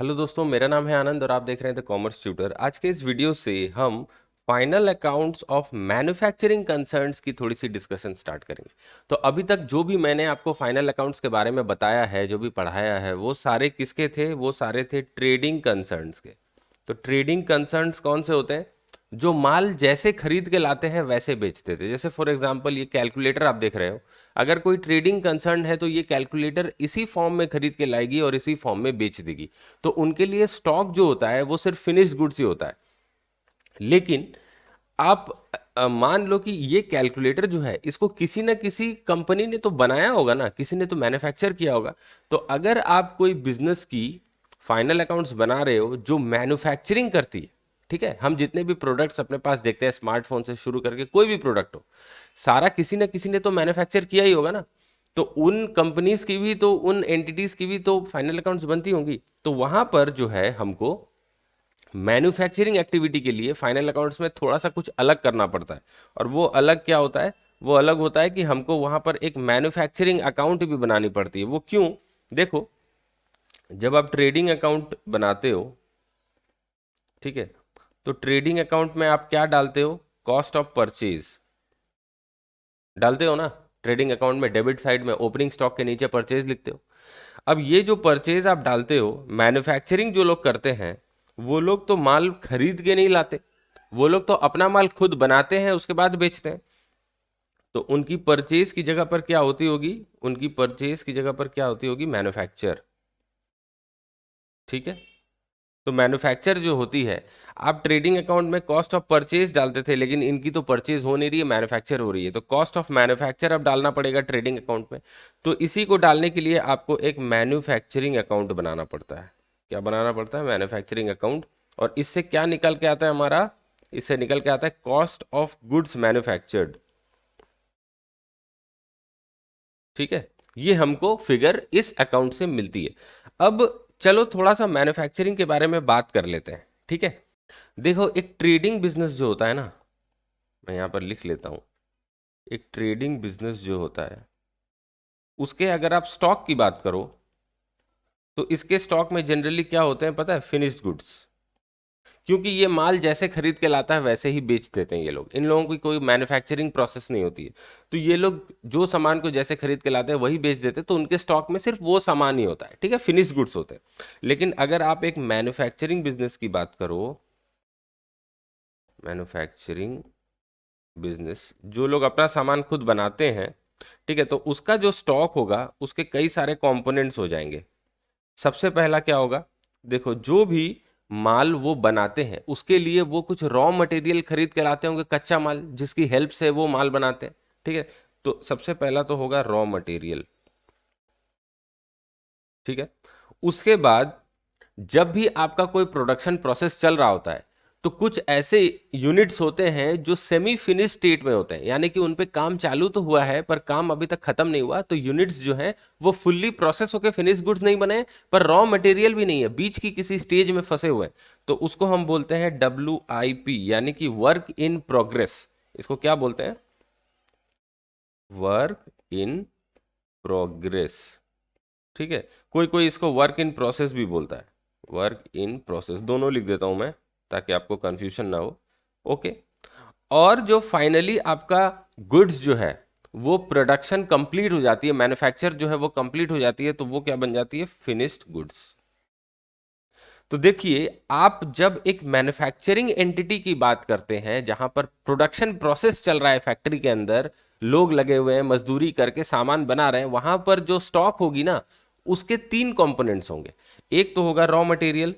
Hello दोस्तों, मेरा नाम है आनंद और आप देख रहे हैं द कॉमर्स ट्यूटर। आज के इस वीडियो से हम final accounts of manufacturing concerns की थोड़ी सी डिस्कशन स्टार्ट करेंगे। तो अभी तक जो भी मैंने आपको फाइनल अकाउंट्स के बारे में बताया है, जो भी पढ़ाया है, वो सारे किसके थे? वो सारे थे ट्रेडिंग कंसर्न्स के। तो ट्रेडिंग कंसर्न्स कौन से होते हैं? जो माल जैसे खरीद के लाते हैं वैसे बेचते थे। जैसे फॉर एग्जांपल ये कैलकुलेटर आप देख रहे हो, अगर कोई ट्रेडिंग कंसर्न है तो ये कैलकुलेटर इसी फॉर्म में खरीद के लाएगी और इसी फॉर्म में बेच देगी। तो उनके लिए स्टॉक जो होता है वो सिर्फ फिनिश्ड गुड्स ही होता है। लेकिन आप मान लो कि ये कैलकुलेटर जो है इसको किसी ना किसी कंपनी ने तो बनाया होगा ना, किसी ने तो मैन्युफैक्चर किया होगा। तो अगर आप कोई बिजनेस की फाइनल अकाउंट्स बना रहे हो जो मैन्युफैक्चरिंग करती है, ठीक है, हम जितने भी प्रोडक्ट्स अपने पास देखते हैं, स्मार्टफोन से शुरू करके कोई भी प्रोडक्ट हो, सारा किसी ना किसी ने तो मैन्युफैक्चर किया ही होगा ना। तो उन कंपनीज की भी, तो उन एंटिटीज की भी तो फाइनल अकाउंट्स बनती होंगी। तो वहां पर जो है हमको मैन्युफैक्चरिंग एक्टिविटी के लिए फाइनल अकाउंट्स में थोड़ा सा कुछ अलग करना पड़ता है। और वो अलग क्या होता है? वो अलग होता है कि हमको वहां पर एक मैन्युफैक्चरिंग अकाउंट भी बनानी पड़ती है। वो क्यों? देखो, जब आप ट्रेडिंग अकाउंट बनाते हो, ठीक है, तो ट्रेडिंग अकाउंट में आप क्या डालते हो? कॉस्ट ऑफ परचेज डालते हो ना। ट्रेडिंग अकाउंट में डेबिट साइड में ओपनिंग स्टॉक के नीचे परचेज लिखते हो। अब ये जो परचेज आप डालते हो, मैन्युफैक्चरिंग जो लोग करते हैं वो लोग तो माल खरीद के नहीं लाते, वो लोग तो अपना माल खुद बनाते हैं उसके बाद बेचते हैं। तो उनकी परचेज की जगह पर क्या होती होगी? उनकी परचेज की जगह पर क्या होती होगी? मैन्युफैक्चर। ठीक है, तो मैन्युफैक्चर जो होती है, आप ट्रेडिंग अकाउंट में कॉस्ट ऑफ परचेज डालते थे, लेकिन इनकी तो परचेज हो नहीं रही है, मैन्युफैक्चर हो रही है, तो कॉस्ट ऑफ मैन्युफैक्चर अब डालना पड़ेगा ट्रेडिंग अकाउंट में। तो इसी को डालने के लिए आपको एक मैन्युफैक्चरिंग अकाउंट बनाना पड़ता है। क्या बनाना पड़ता है? Manufacturing account. और इससे क्या निकल के आता है हमारा? इससे निकल के आता है कॉस्ट ऑफ गुड्स मैन्युफैक्चर्ड। ठीक है, ये हमको फिगर इस अकाउंट से मिलती है। अब चलो थोड़ा सा मैन्युफैक्चरिंग के बारे में बात कर लेते हैं। ठीक है, देखो, एक ट्रेडिंग बिजनेस जो होता है ना, मैं यहां पर लिख लेता हूं। एक ट्रेडिंग बिजनेस जो होता है, उसके अगर आप स्टॉक की बात करो तो इसके स्टॉक में जनरली क्या होते हैं पता है? Finished goods. क्योंकि ये माल जैसे खरीद के लाता है वैसे ही बेच देते हैं ये लोग, इन लोगों की कोई मैन्युफैक्चरिंग प्रोसेस नहीं होती है। तो ये लोग जो सामान को जैसे खरीद के लाते हैं वही बेच देते हैं, तो उनके स्टॉक में सिर्फ वो सामान ही होता है, ठीक है, फिनिश्ड गुड्स होते हैं। लेकिन अगर आप एक मैन्युफैक्चरिंग बिजनेस की बात करो, मैन्युफैक्चरिंग बिजनेस, जो लोग अपना सामान खुद बनाते हैं, ठीक है, तो उसका जो स्टॉक होगा उसके कई सारे कंपोनेंट्स हो जाएंगे। सबसे पहला क्या होगा? देखो, जो भी माल वो बनाते हैं उसके लिए वो कुछ रॉ मटेरियल खरीद के लाते होंगे, कच्चा माल जिसकी हेल्प से वो माल बनाते हैं। ठीक है, तो सबसे पहला तो होगा रॉ मटेरियल। ठीक है, उसके बाद जब भी आपका कोई प्रोडक्शन प्रोसेस चल रहा होता है तो कुछ ऐसे यूनिट्स होते हैं जो सेमी फिनिश स्टेट में होते हैं, यानी कि उन पे काम चालू तो हुआ है पर काम अभी तक खत्म नहीं हुआ। तो यूनिट्स जो हैं वो फुल्ली प्रोसेस होकर फिनिश गुड्स नहीं बने, पर रॉ मटेरियल भी नहीं है, बीच की किसी स्टेज में फंसे हुए हैं। तो उसको हम बोलते हैं WIP, यानी कि वर्क इन प्रोग्रेस। इसको क्या बोलते हैं? Work in progress. ठीक है, कोई कोई इसको वर्क इन प्रोसेस भी बोलता है। वर्क इन प्रोसेस दोनों लिख देता हूं मैं ताकि आपको कंफ्यूजन ना हो। ओके, और जो फाइनली आपका गुड्स जो है वो प्रोडक्शन कंप्लीट हो जाती है, मैन्युफैक्चर जो है वो कंप्लीट हो जाती है, तो वो क्या बन जाती है? Finished goods. तो देखिए, आप जब एक मैन्युफैक्चरिंग एंटिटी की बात करते हैं जहां पर प्रोडक्शन प्रोसेस चल रहा है, फैक्ट्री के अंदर लोग लगे हुए हैं, मजदूरी करके सामान बना रहे हैं, वहां पर जो स्टॉक होगी ना, उसके तीन कंपोनेंट्स होंगे। एक तो होगा रॉ मटेरियल,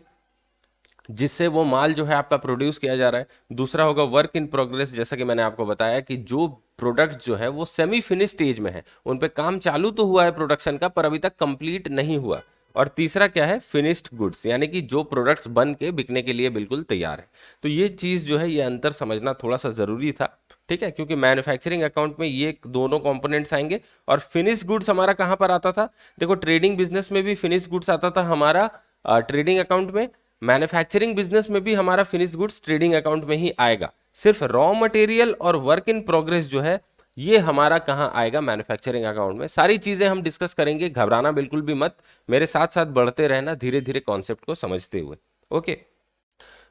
जिससे वो माल जो है आपका प्रोड्यूस किया जा रहा है। दूसरा होगा वर्क इन प्रोग्रेस, जैसा कि मैंने आपको बताया कि जो प्रोडक्ट जो है वो सेमी फिनिश स्टेज में है, उन पे काम चालू तो हुआ है प्रोडक्शन का पर अभी तक कंप्लीट नहीं हुआ। और तीसरा क्या है? फिनिश्ड गुड्स, यानी कि जो प्रोडक्ट्स बन के बिकने के लिए बिल्कुल तैयार है। तो ये चीज जो है, ये अंतर समझना थोड़ा सा जरूरी था। ठीक है, क्योंकि मैन्युफैक्चरिंग अकाउंट में ये दोनों कंपोनेंट्स आएंगे। और फिनिश गुड्स हमारा कहां पर आता था? देखो, ट्रेडिंग बिजनेस में भी फिनिश गुड्स आता था हमारा ट्रेडिंग अकाउंट में, मैन्युफैक्चरिंग बिजनेस में भी हमारा फिनिश गुड्स ट्रेडिंग अकाउंट में ही आएगा। सिर्फ रॉ मटेरियल और वर्क इन प्रोग्रेस जो है ये हमारा कहाँ आएगा, मैन्युफैक्चरिंग अकाउंट में। सारी चीजें हम डिस्कस करेंगे, घबराना बिल्कुल भी मत, मेरे साथ साथ बढ़ते रहना धीरे धीरे कॉन्सेप्ट को समझते हुए। ओके।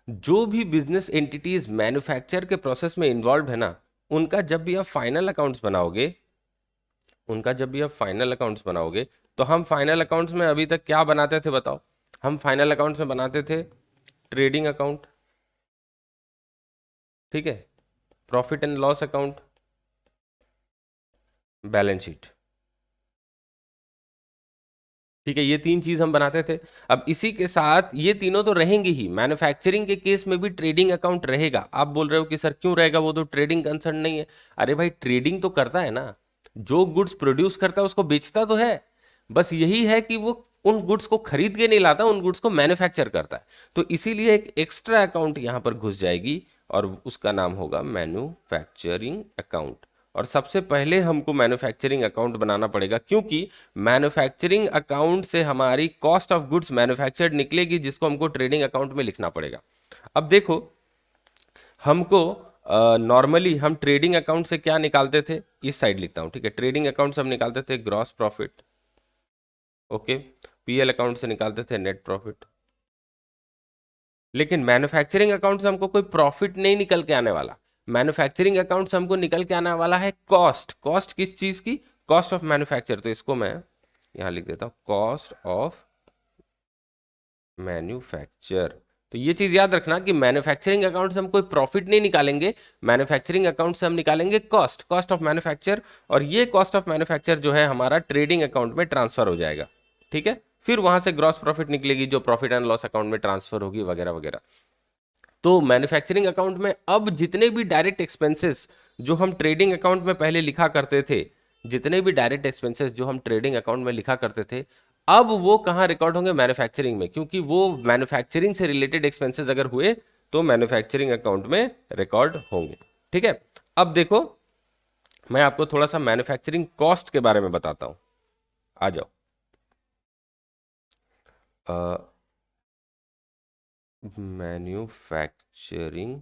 जो भी बिजनेस एंटिटीज मैन्युफैक्चर के प्रोसेस में इन्वॉल्व है ना, उनका जब भी आप फाइनल अकाउंट्स बनाओगे, तो हम फाइनल अकाउंट्स में अभी तक क्या बनाते थे बताओ? हम फाइनल अकाउंट्स में बनाते थे ट्रेडिंग अकाउंट, ठीक है, profit and loss account, balance sheet, ठीक है, ये तीन चीज हम बनाते थे। अब इसी के साथ ये तीनों तो रहेंगे ही, मैन्युफैक्चरिंग के केस में भी ट्रेडिंग अकाउंट रहेगा। आप बोल रहे हो कि सर क्यों रहेगा, वो तो ट्रेडिंग कंसर्न नहीं है। अरे भाई ट्रेडिंग तो करता है ना, जो गुड्स प्रोड्यूस करता है उसको बेचता तो है, बस यही है कि वो उन गुड्स को खरीद के नहीं लाता, उन गुड्स को मैन्युफैक्चर करता है। तो इसीलिए एक एक्स्ट्रा अकाउंट यहां पर घुस जाएगी और उसका नाम होगा मैन्युफैक्चरिंग अकाउंट। और सबसे पहले हमको मैन्युफैक्चरिंग अकाउंट बनाना पड़ेगा, क्योंकि मैन्युफैक्चरिंग अकाउंट से हमारी कॉस्ट ऑफ गुड्स मैन्युफैक्चर्ड निकलेगी, जिसको हमको ट्रेडिंग अकाउंट में लिखना पड़ेगा। अब देखो, हमको नॉर्मली हम ट्रेडिंग अकाउंट से क्या निकालते थे, इस साइड लिखता हूं, ठीक है, ट्रेडिंग अकाउंट से हम निकालते थे gross profit, okay, PL account से निकालते थे नेट प्रॉफिट। लेकिन मैन्युफैक्चरिंग अकाउंट से हमको कोई प्रॉफिट नहीं निकल के आने वाला, मैन्युफैक्चरिंग अकाउंट से हमको निकल के आने वाला है कॉस्ट। कॉस्ट किस चीज की? Cost of manufacture. तो इसको मैं यहां लिख देता हूं, कॉस्ट ऑफ मैन्युफैक्चर। तो ये चीज याद रखना कि मैन्युफैक्चरिंग अकाउंट से हम कोई प्रॉफिट नहीं निकालेंगे, मैन्युफैक्चरिंग अकाउंट से हम निकालेंगे कॉस्ट, कॉस्ट ऑफ मैन्युफैक्चर। और ये कॉस्ट ऑफ मैन्युफैक्चर जो है हमारा ट्रेडिंग अकाउंट में ट्रांसफर हो जाएगा, ठीक है। फिर वहां से ग्रॉस प्रॉफिट निकलेगी जो प्रॉफिट एंड लॉस अकाउंट में ट्रांसफर होगी, वगैरह वगैरह। तो मैन्युफैक्चरिंग अकाउंट में अब जितने भी डायरेक्ट एक्सपेंसेस जो हम ट्रेडिंग अकाउंट में पहले लिखा करते थे, जितने भी डायरेक्ट एक्सपेंसेस जो हम ट्रेडिंग अकाउंट में लिखा करते थे, अब वो कहाँ रिकॉर्ड होंगे? मैन्युफैक्चरिंग में, क्योंकि वो मैन्युफैक्चरिंग से रिलेटेड एक्सपेंसेस अगर हुए तो मैन्युफैक्चरिंग अकाउंट में रिकॉर्ड होंगे, ठीक है। अब देखो, मैं आपको थोड़ा सा मैन्युफैक्चरिंग कॉस्ट के बारे में बताता हूं, आ जाओ। मैन्युफैक्चरिंग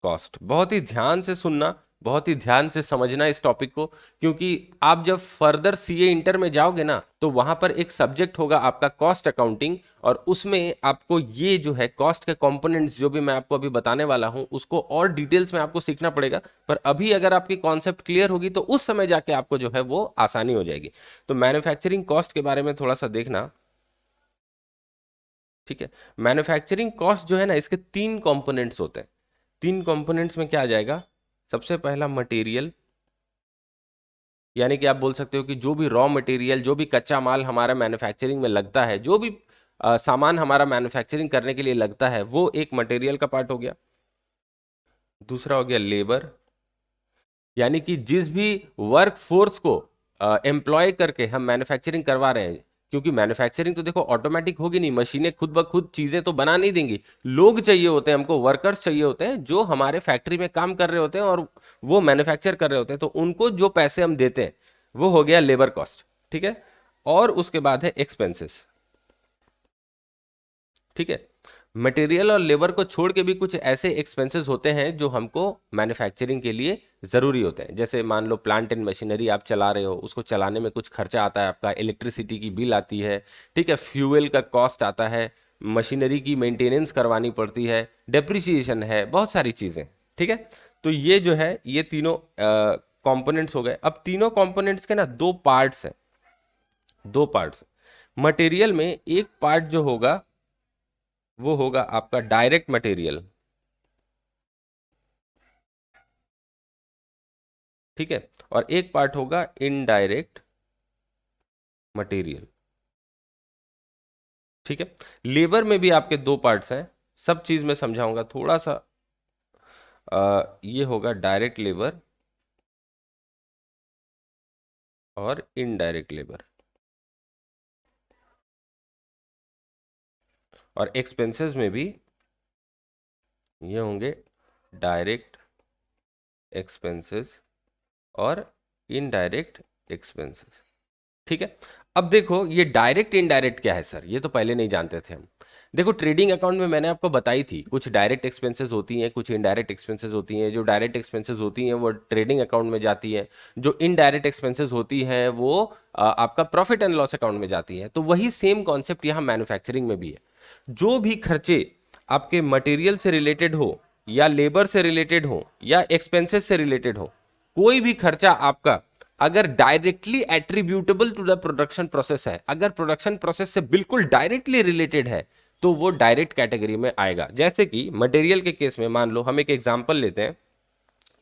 कॉस्ट, बहुत ही ध्यान से सुनना, बहुत ही ध्यान से समझना इस टॉपिक को, क्योंकि आप जब फर्दर सीए इंटर में जाओगे ना, तो वहां पर एक सब्जेक्ट होगा आपका कॉस्ट अकाउंटिंग, और उसमें आपको ये जो है कॉस्ट के कंपोनेंट्स जो भी मैं आपको अभी बताने वाला हूं, उसको और डिटेल्स में आपको सीखना पड़ेगा। पर अभी अगर आपकी कॉन्सेप्ट क्लियर होगी तो उस समय जाके आपको जो है वो आसानी हो जाएगी। तो मैन्युफैक्चरिंग कॉस्ट के बारे में थोड़ा सा देखना, ठीक है। मैन्युफैक्चरिंग कॉस्ट जो है ना, इसके तीन कंपोनेंट्स होते हैं। तीन कंपोनेंट्स में क्या आ जाएगा? सबसे पहला मटेरियल, यानी कि आप बोल सकते हो कि जो भी रॉ मटेरियल, जो भी कच्चा माल हमारा मैन्युफैक्चरिंग में लगता है, जो भी सामान हमारा मैन्युफैक्चरिंग करने के लिए लगता है, वो एक मटेरियल का पार्ट हो गया। दूसरा हो गया लेबर, यानी कि जिस भी वर्क फोर्स को एम्प्लॉय करके हम मैन्युफैक्चरिंग करवा रहे हैं, क्योंकि मैन्युफैक्चरिंग तो देखो ऑटोमेटिक होगी नहीं, मशीनें खुद ब खुद चीजें तो बना नहीं देंगी, लोग चाहिए होते हैं हमको, वर्कर्स चाहिए होते हैं जो हमारे फैक्ट्री में काम कर रहे होते हैं और वो मैन्युफैक्चर कर रहे होते हैं। तो उनको जो पैसे हम देते हैं वो हो गया लेबर कॉस्ट, ठीक है। और उसके बाद है एक्सपेंसेस, ठीक है। मटेरियल और लेबर को छोड़ के भी कुछ ऐसे एक्सपेंसेस होते हैं जो हमको मैन्युफैक्चरिंग के लिए ज़रूरी होते हैं। जैसे मान लो प्लांट एंड मशीनरी आप चला रहे हो, उसको चलाने में कुछ खर्चा आता है आपका, इलेक्ट्रिसिटी की बिल आती है, ठीक है, फ्यूल का कॉस्ट आता है, मशीनरी की मेंटेनेंस करवानी पड़ती है, डेप्रिसिएशन है, बहुत सारी चीज़ें, ठीक है। तो ये जो है ये तीनों कंपोनेंट्स हो गए। अब तीनों कंपोनेंट्स के ना दो पार्ट्स हैं, दो पार्ट्स। मटेरियल में एक पार्ट जो होगा वो होगा आपका डायरेक्ट मटेरियल, ठीक है, और एक पार्ट होगा इनडायरेक्ट मटेरियल, ठीक है। लेबर में भी आपके दो पार्ट्स हैं, सब चीज में समझाऊंगा थोड़ा सा। ये होगा डायरेक्ट लेबर और इनडायरेक्ट लेबर। और एक्सपेंसेस में भी ये होंगे डायरेक्ट एक्सपेंसेस और इनडायरेक्ट एक्सपेंसेस, ठीक है। अब देखो ये डायरेक्ट इनडायरेक्ट क्या है सर, ये तो पहले नहीं जानते थे हम। देखो ट्रेडिंग अकाउंट में मैंने आपको बताई थी, कुछ डायरेक्ट एक्सपेंसेस होती हैं, कुछ इनडायरेक्ट एक्सपेंसेस होती हैं। जो डायरेक्ट एक्सपेंसेस होती हैं वो ट्रेडिंग अकाउंट में जाती है, जो इनडायरेक्ट एक्सपेंसेस होती हैं वो आपका प्रॉफिट एंड लॉस अकाउंट में जाती है। तो वही सेम कॉन्सेप्ट यहाँ मैन्युफैक्चरिंग में भी है। जो भी खर्चे आपके मटेरियल से रिलेटेड हो या लेबर से रिलेटेड हो या एक्सपेंसेस से रिलेटेड हो, कोई भी खर्चा आपका अगर directly attributable to the production process है, अगर प्रोडक्शन प्रोसेस से बिल्कुल डायरेक्टली रिलेटेड है, तो वो डायरेक्ट कैटेगरी में आएगा। जैसे कि मटेरियल के केस में मान लो हम एक एग्जांपल लेते हैं,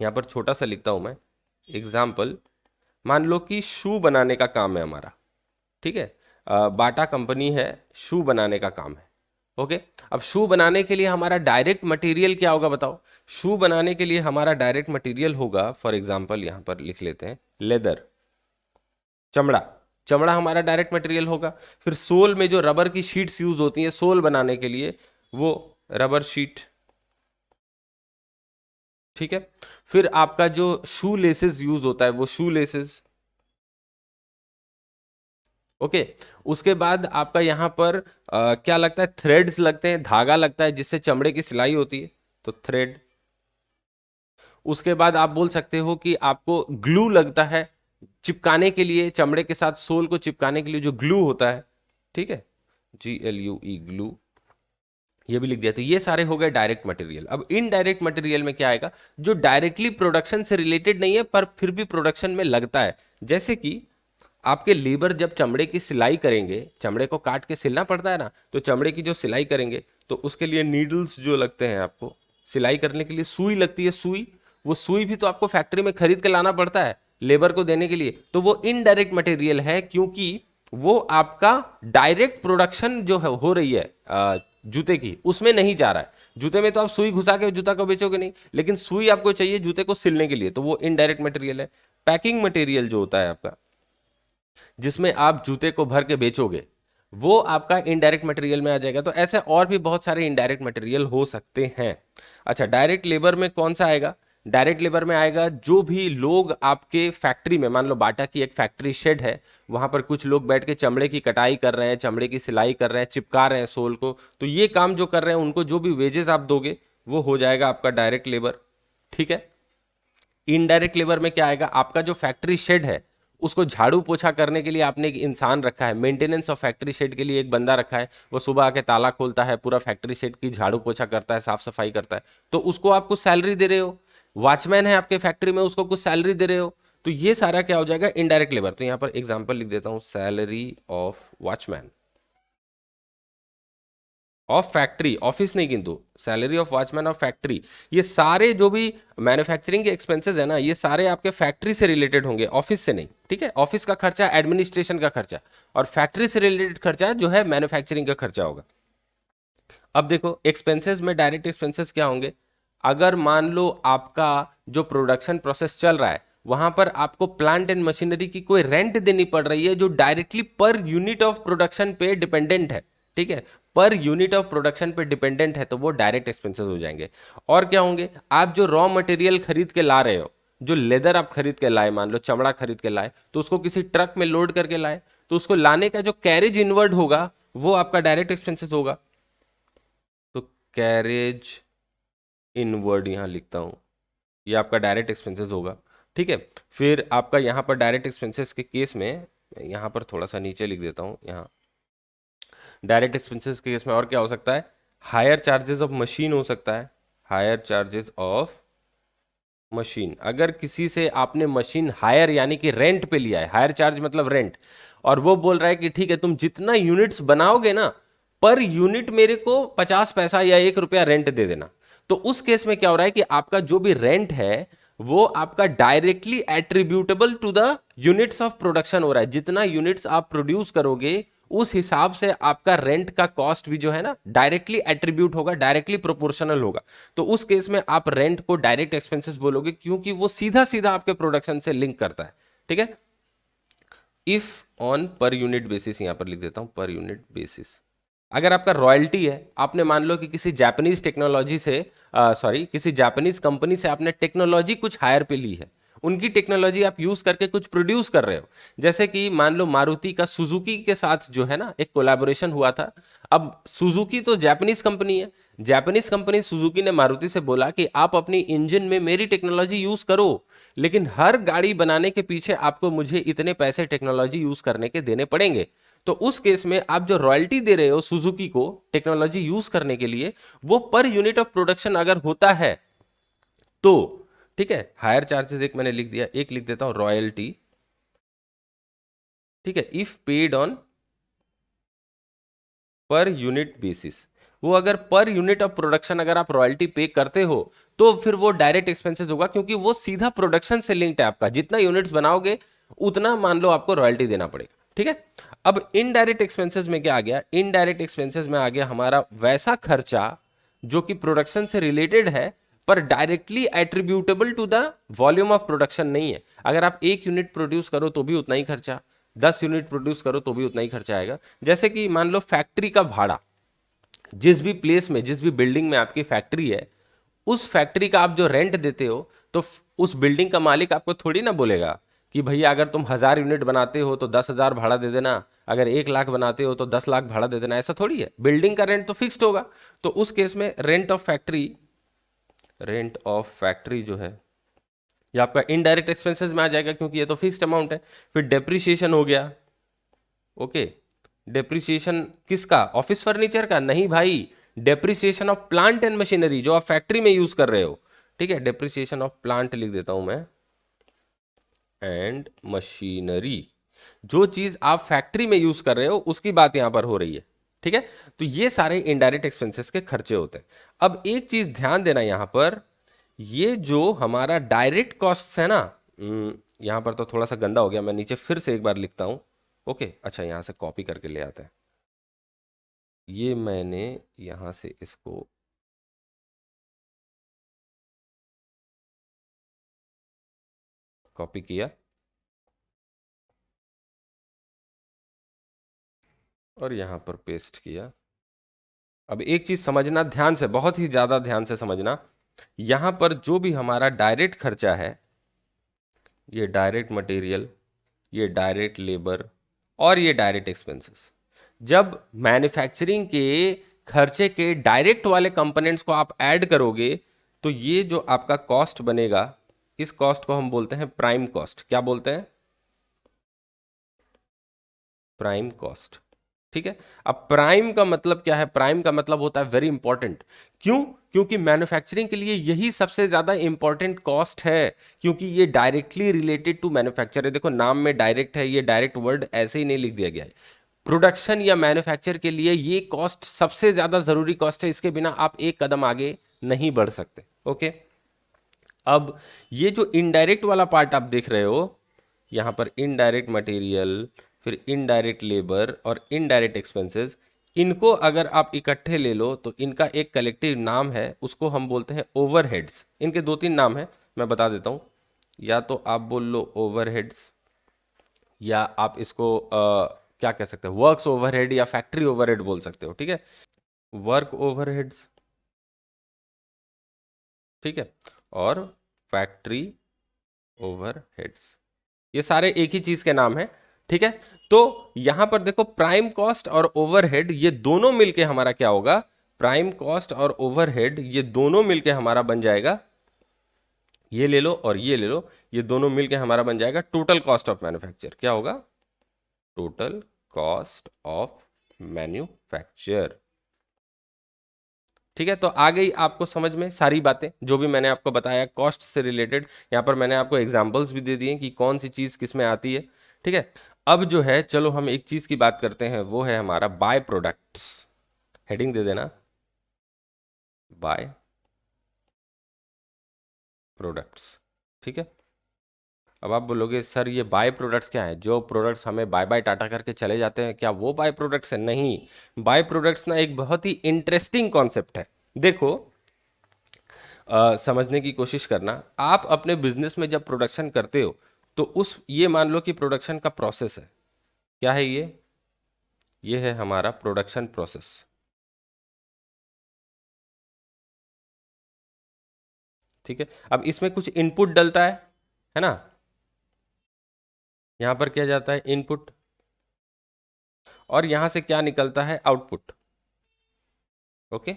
यहां पर छोटा सा लिखता हूं मैं एग्जांपल। मान लो कि शू बनाने का काम है हमारा, ठीक है। बाटा कंपनी है, शू बनाने का काम है। ओके, अब शू बनाने के लिए हमारा डायरेक्ट मटेरियल क्या होगा बताओ। शू बनाने के लिए हमारा डायरेक्ट मटेरियल होगा, फॉर एग्जांपल यहां पर लिख लेते हैं लेदर, चमड़ा। चमड़ा हमारा डायरेक्ट मटेरियल होगा। फिर सोल में जो रबर की शीट्स यूज होती हैं सोल बनाने के लिए, वो रबर शीट, ठीक है। फिर आपका जो शू लेसेस यूज होता है वो शू लेसेस, ओके। उसके बाद आपका यहां पर क्या लगता है, थ्रेड्स लगते हैं, धागा लगता है जिससे चमड़े की सिलाई होती है, तो थ्रेड। उसके बाद आप बोल सकते हो कि आपको ग्लू लगता है चिपकाने के लिए, चमड़े के साथ सोल को चिपकाने के लिए जो ग्लू होता है, ठीक है, GLUE ग्लू, ये भी लिख दिया। तो ये सारे हो गए डायरेक्ट मटेरियल। अब इनडायरेक्ट मटेरियल में क्या आएगा, जो डायरेक्टली प्रोडक्शन से रिलेटेड नहीं है पर फिर भी प्रोडक्शन में लगता है। जैसे कि आपके लेबर जब चमड़े की सिलाई करेंगे, चमड़े को काट के सिलना पड़ता है ना, तो चमड़े की जो सिलाई करेंगे तो उसके लिए नीडल्स जो लगते हैं, आपको सिलाई करने के लिए सुई लगती है, सुई। वो सुई भी तो आपको फैक्ट्री में खरीद के लाना पड़ता है लेबर को देने के लिए, तो वो इनडायरेक्ट मटेरियल है, क्योंकि वो आपका डायरेक्ट प्रोडक्शन जो है हो रही है जूते की, उसमें नहीं जा रहा है। जूते में तो आप सुई घुसा के जूता को बेचोगे नहीं, लेकिन सुई आपको चाहिए जूते को सिलने के लिए, तो वो इनडायरेक्ट मटेरियल है। पैकिंग मटेरियल जो होता है आपका, जिसमें आप जूते को भर के बेचोगे, वो आपका इनडायरेक्ट मटेरियल में आ जाएगा। तो ऐसे और भी बहुत सारे इनडायरेक्ट मटेरियल हो सकते हैं। अच्छा, डायरेक्ट लेबर में कौन सा आएगा, डायरेक्ट लेबर में आएगा जो भी लोग आपके फैक्ट्री में, मान लो बाटा की एक फैक्ट्री शेड है, वहां पर कुछ लोग बैठ के चमड़े की कटाई कर रहे हैं, चमड़े की सिलाई कर रहे हैं, चिपका रहे हैं सोल को, तो ये काम जो कर रहे हैं उनको जो भी वेजेस आप दोगे वो हो जाएगा आपका डायरेक्ट लेबर, ठीक है। इनडायरेक्ट लेबर में क्या आएगा, आपका जो फैक्ट्री शेड है उसको झाड़ू पोछा करने के लिए आपने एक इंसान रखा है, मेंटेनेंस ऑफ फैक्ट्री शेड के लिए एक बंदा रखा है, वो सुबह आके ताला खोलता है, पूरा फैक्ट्री शेड की झाड़ू पोछा करता है, साफ सफाई करता है, तो उसको आप कुछ सैलरी दे रहे हो। वॉचमैन है आपके फैक्ट्री में, उसको कुछ सैलरी दे रहे हो। तो ये सारा क्या हो जाएगा, इनडायरेक्ट लेबर। तो यहां पर एग्जाम्पल लिख देता हूं, salary of watchman of factory, office नहीं, किंतु salary of watchman of factory. ये सारे जो भी मैन्युफैक्चरिंग के एक्सपेंसेस है ना, ये सारे आपके फैक्ट्री से रिलेटेड होंगे, ऑफिस से नहीं, ठीक है। ऑफिस का खर्चा एडमिनिस्ट्रेशन का खर्चा, और फैक्ट्री से रिलेटेड खर्चा जो है मैन्युफैक्चरिंग का खर्चा होगा। अब देखो एक्सपेंसेस में डायरेक्ट एक्सपेंसेस क्या होंगे, अगर मान लो आपका जो प्रोडक्शन प्रोसेस चल रहा है वहां पर आपको प्लांट एंड मशीनरी की कोई रेंट देनी पड़ रही है जो डायरेक्टली पर यूनिट ऑफ प्रोडक्शन पे डिपेंडेंट है, ठीक है, पर यूनिट ऑफ प्रोडक्शन पे डिपेंडेंट है, तो वो डायरेक्ट एक्सपेंसेस हो जाएंगे। और क्या होंगे, आप जो रॉ मटेरियल खरीद के ला रहे हो, जो लेदर आप खरीद के लाए, मान लो चमड़ा खरीद के लाए, तो उसको किसी ट्रक में लोड करके लाए, तो उसको लाने का जो कैरेज इनवर्ड होगा वो आपका डायरेक्ट एक्सपेंसेस होगा। तो कैरेज इनवर्ड यहां लिखता हूं, ये आपका डायरेक्ट एक्सपेंसेस होगा, ठीक है। फिर आपका यहां पर डायरेक्ट एक्सपेंसेस के केस में, यहां पर थोड़ा सा नीचे लिख देता हूं, यहां डायरेक्ट एक्सपेंसेस के केस में और क्या हो सकता है, हायर चार्जेस ऑफ मशीन हो सकता है, हायर चार्जेस ऑफ मशीन। अगर किसी से आपने मशीन हायर यानी कि रेंट पे लिया है, हायर चार्ज मतलब रेंट, और वो बोल रहा है कि ठीक है तुम जितना यूनिट्स बनाओगे ना, पर यूनिट मेरे को 50 पैसा या 1 रुपया रेंट दे देना, तो उस केस में क्या हो रहा है कि आपका जो भी रेंट है वो आपका directly attributable to the units of production हो रहा है। जितना यूनिट्स आप प्रोड्यूस करोगे उस हिसाब से आपका रेंट का कॉस्ट भी जो है ना डायरेक्टली एट्रीब्यूट होगा, डायरेक्टली प्रोपोर्शनल होगा। तो उस केस में आप रेंट को डायरेक्ट एक्सपेंसेस बोलोगे, क्योंकि वो सीधा सीधा आपके प्रोडक्शन से लिंक करता है, ठीक है। If on per unit basis, यहां पर लिख देता हूं पर यूनिट बेसिस। अगर आपका रॉयल्टी है, आपने मान लो कि किसी जापानीज टेक्नोलॉजी से, सॉरी किसी जापानीज कंपनी से आपने टेक्नोलॉजी कुछ हायर पे ली है, उनकी टेक्नोलॉजी आप यूज करके कुछ प्रोड्यूस कर रहे हो। जैसे कि मान लो मारुति का सुजुकी के साथ जो है ना एक कोलैबोरेशन हुआ था। अब सुजुकी तो जापानीज कंपनी है, जापानीज कंपनी सुजुकी ने मारुति से बोला कि आप अपनी इंजन में मेरी टेक्नोलॉजी यूज करो, लेकिन हर गाड़ी बनाने के पीछे आपको मुझे इतने पैसे टेक्नोलॉजी यूज करने के देने पड़ेंगे। तो उस केस में आप जो रॉयल्टी दे रहे हो सुजुकी को टेक्नोलॉजी यूज करने के लिए, वो पर यूनिट ऑफ प्रोडक्शन अगर होता है तो ठीक है। हायर चार्जेस एक मैंने लिख दिया, एक लिख देता हूं रॉयल्टी, ठीक है, if paid on per unit basis. वो अगर पर यूनिट ऑफ प्रोडक्शन अगर आप रॉयल्टी पे करते हो तो फिर वो डायरेक्ट एक्सपेंसेस होगा, क्योंकि वो सीधा प्रोडक्शन से लिंक्ड है। आपका जितना यूनिट्स बनाओगे उतना मान लो आपको रॉयल्टी देना पड़ेगा, ठीक है। अब इनडायरेक्ट एक्सपेंसेस में क्या आ गया, इनडायरेक्ट एक्सपेंसेस में आ गया हमारा वैसा खर्चा जो कि प्रोडक्शन से रिलेटेड है पर directly attributable to the volume of production नहीं है। अगर आप 1 यूनिट प्रोड्यूस करो तो भी उतना ही खर्चा, 10 यूनिट प्रोड्यूस करो तो भी उतना ही खर्चा आएगा। जैसे कि मान लो फैक्ट्री का भाड़ा, जिस भी प्लेस में जिस भी बिल्डिंग में आपकी फैक्ट्री है, उस फैक्ट्री का आप जो रेंट देते हो तो उस बिल्डिंग का मालिक आपको थोड़ी ना बोलेगा कि भैया अगर तुम 1000 यूनिट बनाते हो तो 10,000 भाड़ा दे देना, अगर 1 लाख बनाते हो तो 10 लाख भाड़ा दे देना। ऐसा थोड़ी है, बिल्डिंग का रेंट तो फिक्स्ड होगा। तो उस केस में रेंट ऑफ फैक्ट्री जो है ये आपका इनडायरेक्ट एक्सपेंसेस में आ जाएगा, क्योंकि ये तो फिक्स्ड अमाउंट है। फिर डेप्रिसिएशन हो गया, ओके। डेप्रिसिएशन किसका, ऑफिस फर्नीचर का? नहीं भाई, depreciation of plant and machinery जो आप फैक्ट्री में यूज कर रहे हो, ठीक है। डेप्रिसिएशन ऑफ प्लांट लिख देता हूं मैं, एंड मशीनरी, जो चीज आप फैक्ट्री में यूज कर रहे हो उसकी बात यहां पर हो रही है, ठीक है। तो ये सारे इनडायरेक्ट एक्सपेंसेस के खर्चे होते हैं। अब एक चीज ध्यान देना यहां पर, ये जो हमारा डायरेक्ट कॉस्ट है ना, यहां पर तो थोड़ा सा गंदा हो गया, मैं नीचे फिर से एक बार लिखता हूं, ओके। अच्छा, यहां से कॉपी करके ले आते हैं। ये मैंने यहां से इसको कॉपी किया और यहां पर पेस्ट किया। अब एक चीज समझना ध्यान से, बहुत ही ज्यादा ध्यान से समझना, यहां पर जो भी हमारा डायरेक्ट खर्चा है, ये डायरेक्ट मटेरियल, ये डायरेक्ट लेबर और ये डायरेक्ट एक्सपेंसेस, जब मैन्युफैक्चरिंग के खर्चे के डायरेक्ट वाले कंपोनेंट्स को आप ऐड करोगे तो ये जो आपका कॉस्ट बनेगा, इस कॉस्ट को हम बोलते हैं प्राइम कॉस्ट। क्या बोलते हैं? प्राइम कॉस्ट, ठीक है। अब प्राइम का मतलब क्या है? प्राइम का मतलब होता है वेरी इंपॉर्टेंट। क्यों? क्योंकि मैन्युफैक्चरिंग के लिए यही सबसे ज्यादा इंपॉर्टेंट कॉस्ट है, क्योंकि ये डायरेक्टली रिलेटेड टू मैन्युफैक्चर है। देखो नाम में डायरेक्ट है, ये डायरेक्ट वर्ड ऐसे ही नहीं लिख दिया गया है। प्रोडक्शन या मैन्युफैक्चर के लिए ये कॉस्ट सबसे ज्यादा जरूरी कॉस्ट है, इसके बिना आप एक कदम आगे नहीं बढ़ सकते, ओके। अब ये जो इनडायरेक्ट वाला पार्ट आप देख रहे हो, यहां पर इनडायरेक्ट मटेरियल, फिर इनडायरेक्ट लेबर और इनडायरेक्ट एक्सपेंसेस, इनको अगर आप इकट्ठे ले लो तो इनका एक कलेक्टिव नाम है, उसको हम बोलते हैं ओवरहेड्स। इनके 2-3 नाम है, मैं बता देता हूं। या तो आप बोल लो ओवरहेड्स, या आप इसको क्या कह सकते हो, वर्क्स ओवरहेड या फैक्ट्री ओवरहेड बोल सकते हो, ठीक है। वर्क ओवरहेड्स, ठीक है, और फैक्ट्री ओवरहेड्स, ये सारे एक ही चीज के नाम है, ठीक है। तो यहां पर देखो प्राइम कॉस्ट और ओवरहेड ये दोनों मिलके हमारा क्या होगा, प्राइम कॉस्ट और ओवरहेड ये दोनों मिलके हमारा बन जाएगा, ये ले लो और ये ले लो, ये दोनों मिलके हमारा बन जाएगा टोटल कॉस्ट ऑफ मैन्युफैक्चर। क्या होगा? टोटल कॉस्ट ऑफ मैन्युफैक्चर, ठीक है। तो आ गई आपको समझ में सारी बातें जो भी मैंने आपको बताया कॉस्ट से रिलेटेड। यहां पर मैंने आपको एग्जांपल्स भी दे दिए कि कौन सी चीज किस में आती है, ठीक है। अब जो है चलो हम एक चीज की बात करते हैं, वो है हमारा बाय प्रोडक्ट्स। हेडिंग दे देना, बाय प्रोडक्ट्स, ठीक है। अब आप बोलोगे सर ये बाय प्रोडक्ट्स क्या है? जो प्रोडक्ट्स हमें बाय बाय टाटा करके चले जाते हैं, क्या वो बाय प्रोडक्ट्स है? नहीं, बाय प्रोडक्ट्स ना एक बहुत ही इंटरेस्टिंग कॉन्सेप्ट है। देखो समझने की कोशिश करना, आप अपने बिजनेस में जब प्रोडक्शन करते हो तो उस ये मान लो कि प्रोडक्शन का प्रोसेस है। क्या है ये है हमारा प्रोडक्शन प्रोसेस, ठीक है। अब इसमें कुछ इनपुट डलता है, है ना। यहां पर क्या जाता है, इनपुट, और यहां से क्या निकलता है, आउटपुट। ओके,